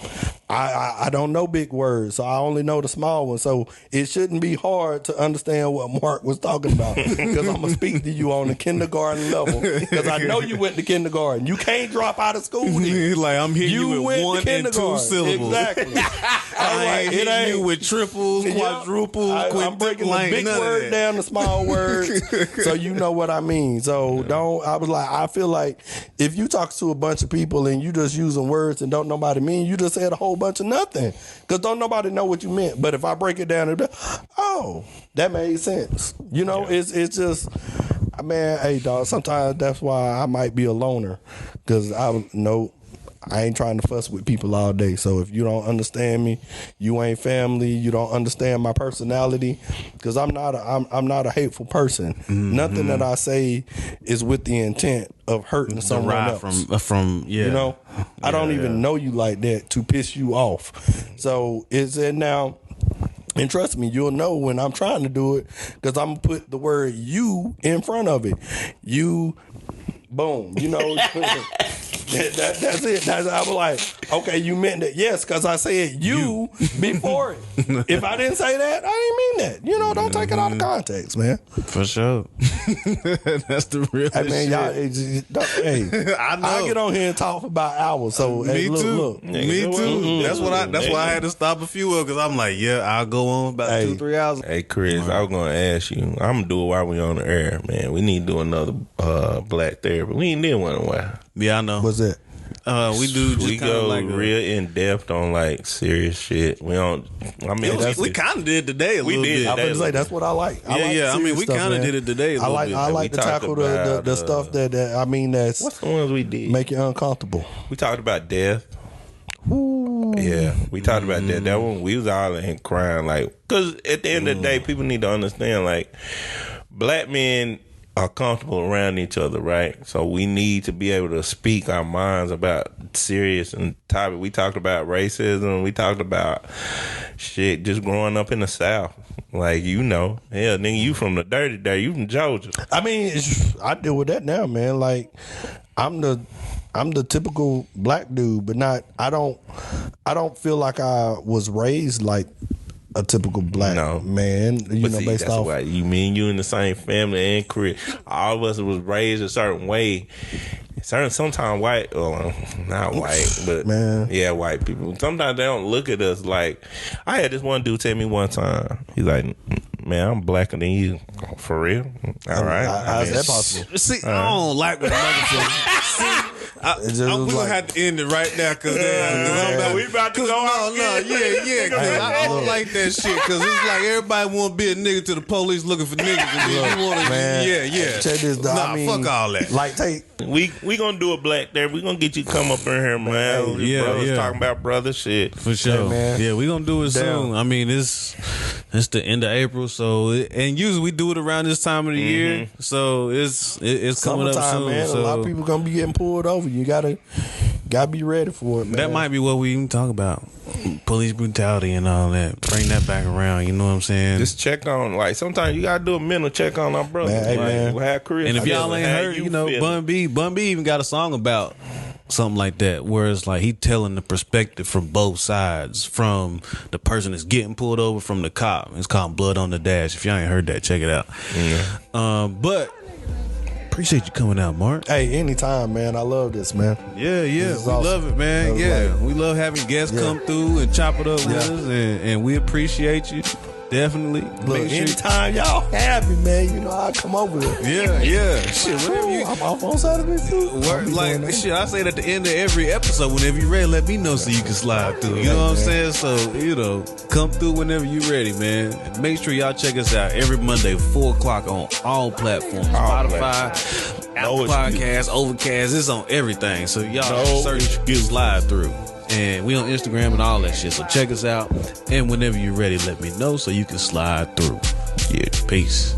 I don't know big words, so I only know the small ones. So it shouldn't be hard to understand what Mark was talking about, because I'm going to speak to you on the kindergarten level, because I know you went to kindergarten. You can't drop out of school. Like, I'm hitting you with 1 and 2 syllables. Exactly. I ain't hitting you with triples, quadruples, I'm breaking the big word down to small words, so you know what I mean. So I feel like if you talk to a bunch of people and you just using words and don't nobody mean, you just said a whole bunch of nothing, because don't nobody know what you meant. But if I break it down, that made sense. It's just, man, hey dog, sometimes that's why I might be a loner, because I ain't trying to fuss with people all day. So if you don't understand me, you ain't family. You don't understand my personality, because I'm not a hateful person. Mm-hmm. Nothing that I say is with the intent of hurting someone else. I don't even know you like that to piss you off. So it's now. And trust me, you'll know when I'm trying to do it, because I'm going to put the word you in front of it. You, boom, that's it. I was like, okay, you meant that. Yes, because I said you before it. If I didn't say that, I didn't mean that. Don't take it out of context, man. For sure. That's the real shit. Y'all, I know. I get on here and talk for about hours. So me too. Look. Me too. Mm-hmm. That's why I had to stop a few of, because I'm like, I'll go on about 2-3 hours. Hey, Chris, I was going to ask you. I'm going to do it while we on the air, man. We need to do another black therapy. We ain't did one in a while. Yeah, I know. What's that? We do. Just we go like real in depth on like serious shit. We don't. We kind of did today. I was gonna say that's what I like. We kind of did it today. I like to tackle the stuff that's what's the ones we did make you uncomfortable. We talked about death. Ooh. Yeah, we talked about that. That one we was all in crying, like, because at the end of the day, people need to understand, like, black men are comfortable around each other, right? So we need to be able to speak our minds about serious and topic. We talked about racism. We talked about shit just growing up in the South. Like, nigga, you from the dirty, you from Georgia. I deal with that now, man. Like, I'm I'm the typical black dude, but not. I don't feel like I was raised like a typical black man. You know, based off. Why you mean you in the same family and career. All of us was raised a certain way. Sometimes white, not white, but yeah, white people. Sometimes they don't look at us like. I had this one dude tell me one time. He's like, "Man, I'm blacker than you, for real." All right, how's that possible? See, I don't like what motherfuckers. We're gonna have to end it right now because we about to go out. I don't like that shit because it's like everybody want to be a nigga to the police looking for niggas, and then you want to, Check this, dog. Nah, fuck all that. Like, we gonna do a black there. We gonna get you come up in here, man. Brothers talking about brother shit for sure. Man. Yeah, we gonna do it soon. I mean, it's the end of April, so and usually we do it around this time of the year, so it's coming up soon. Man, so a lot of people gonna be getting pulled over. You gotta be ready for it, man. That might be what we even talk about. Police brutality and all that. Bring that back around, you know what I'm saying? Just check on, like, sometimes you gotta do a mental check on our brothers. Man, and if y'all ain't heard, you know, Bun B even got a song about something like that, where it's like he telling the perspective from both sides, from the person that's getting pulled over, from the cop. It's called Blood on the Dash. If y'all ain't heard that, check it out. But appreciate you coming out, Mark. Hey, anytime, man. I love this, man. Yeah, we awesome. Love it, man. We love having guests come through and chop it up with us, and we appreciate you. Definitely. Look, anytime y'all have me, man, you know, I'll come over there. Yeah. Shit, whenever you... I'm off on Saturday, too. Shit, I say it at the end of every episode. Whenever you're ready, let me know so you can slide through. You know what I'm saying? So, you know, come through whenever you're ready, man. Make sure y'all check us out every Monday, 4 o'clock on all platforms. Spotify, Apple Podcasts, Overcast. It's on everything. So y'all search, slide through. And we on Instagram and all that shit. So check us out. And whenever you're ready, let me know so you can slide through. Yeah, peace.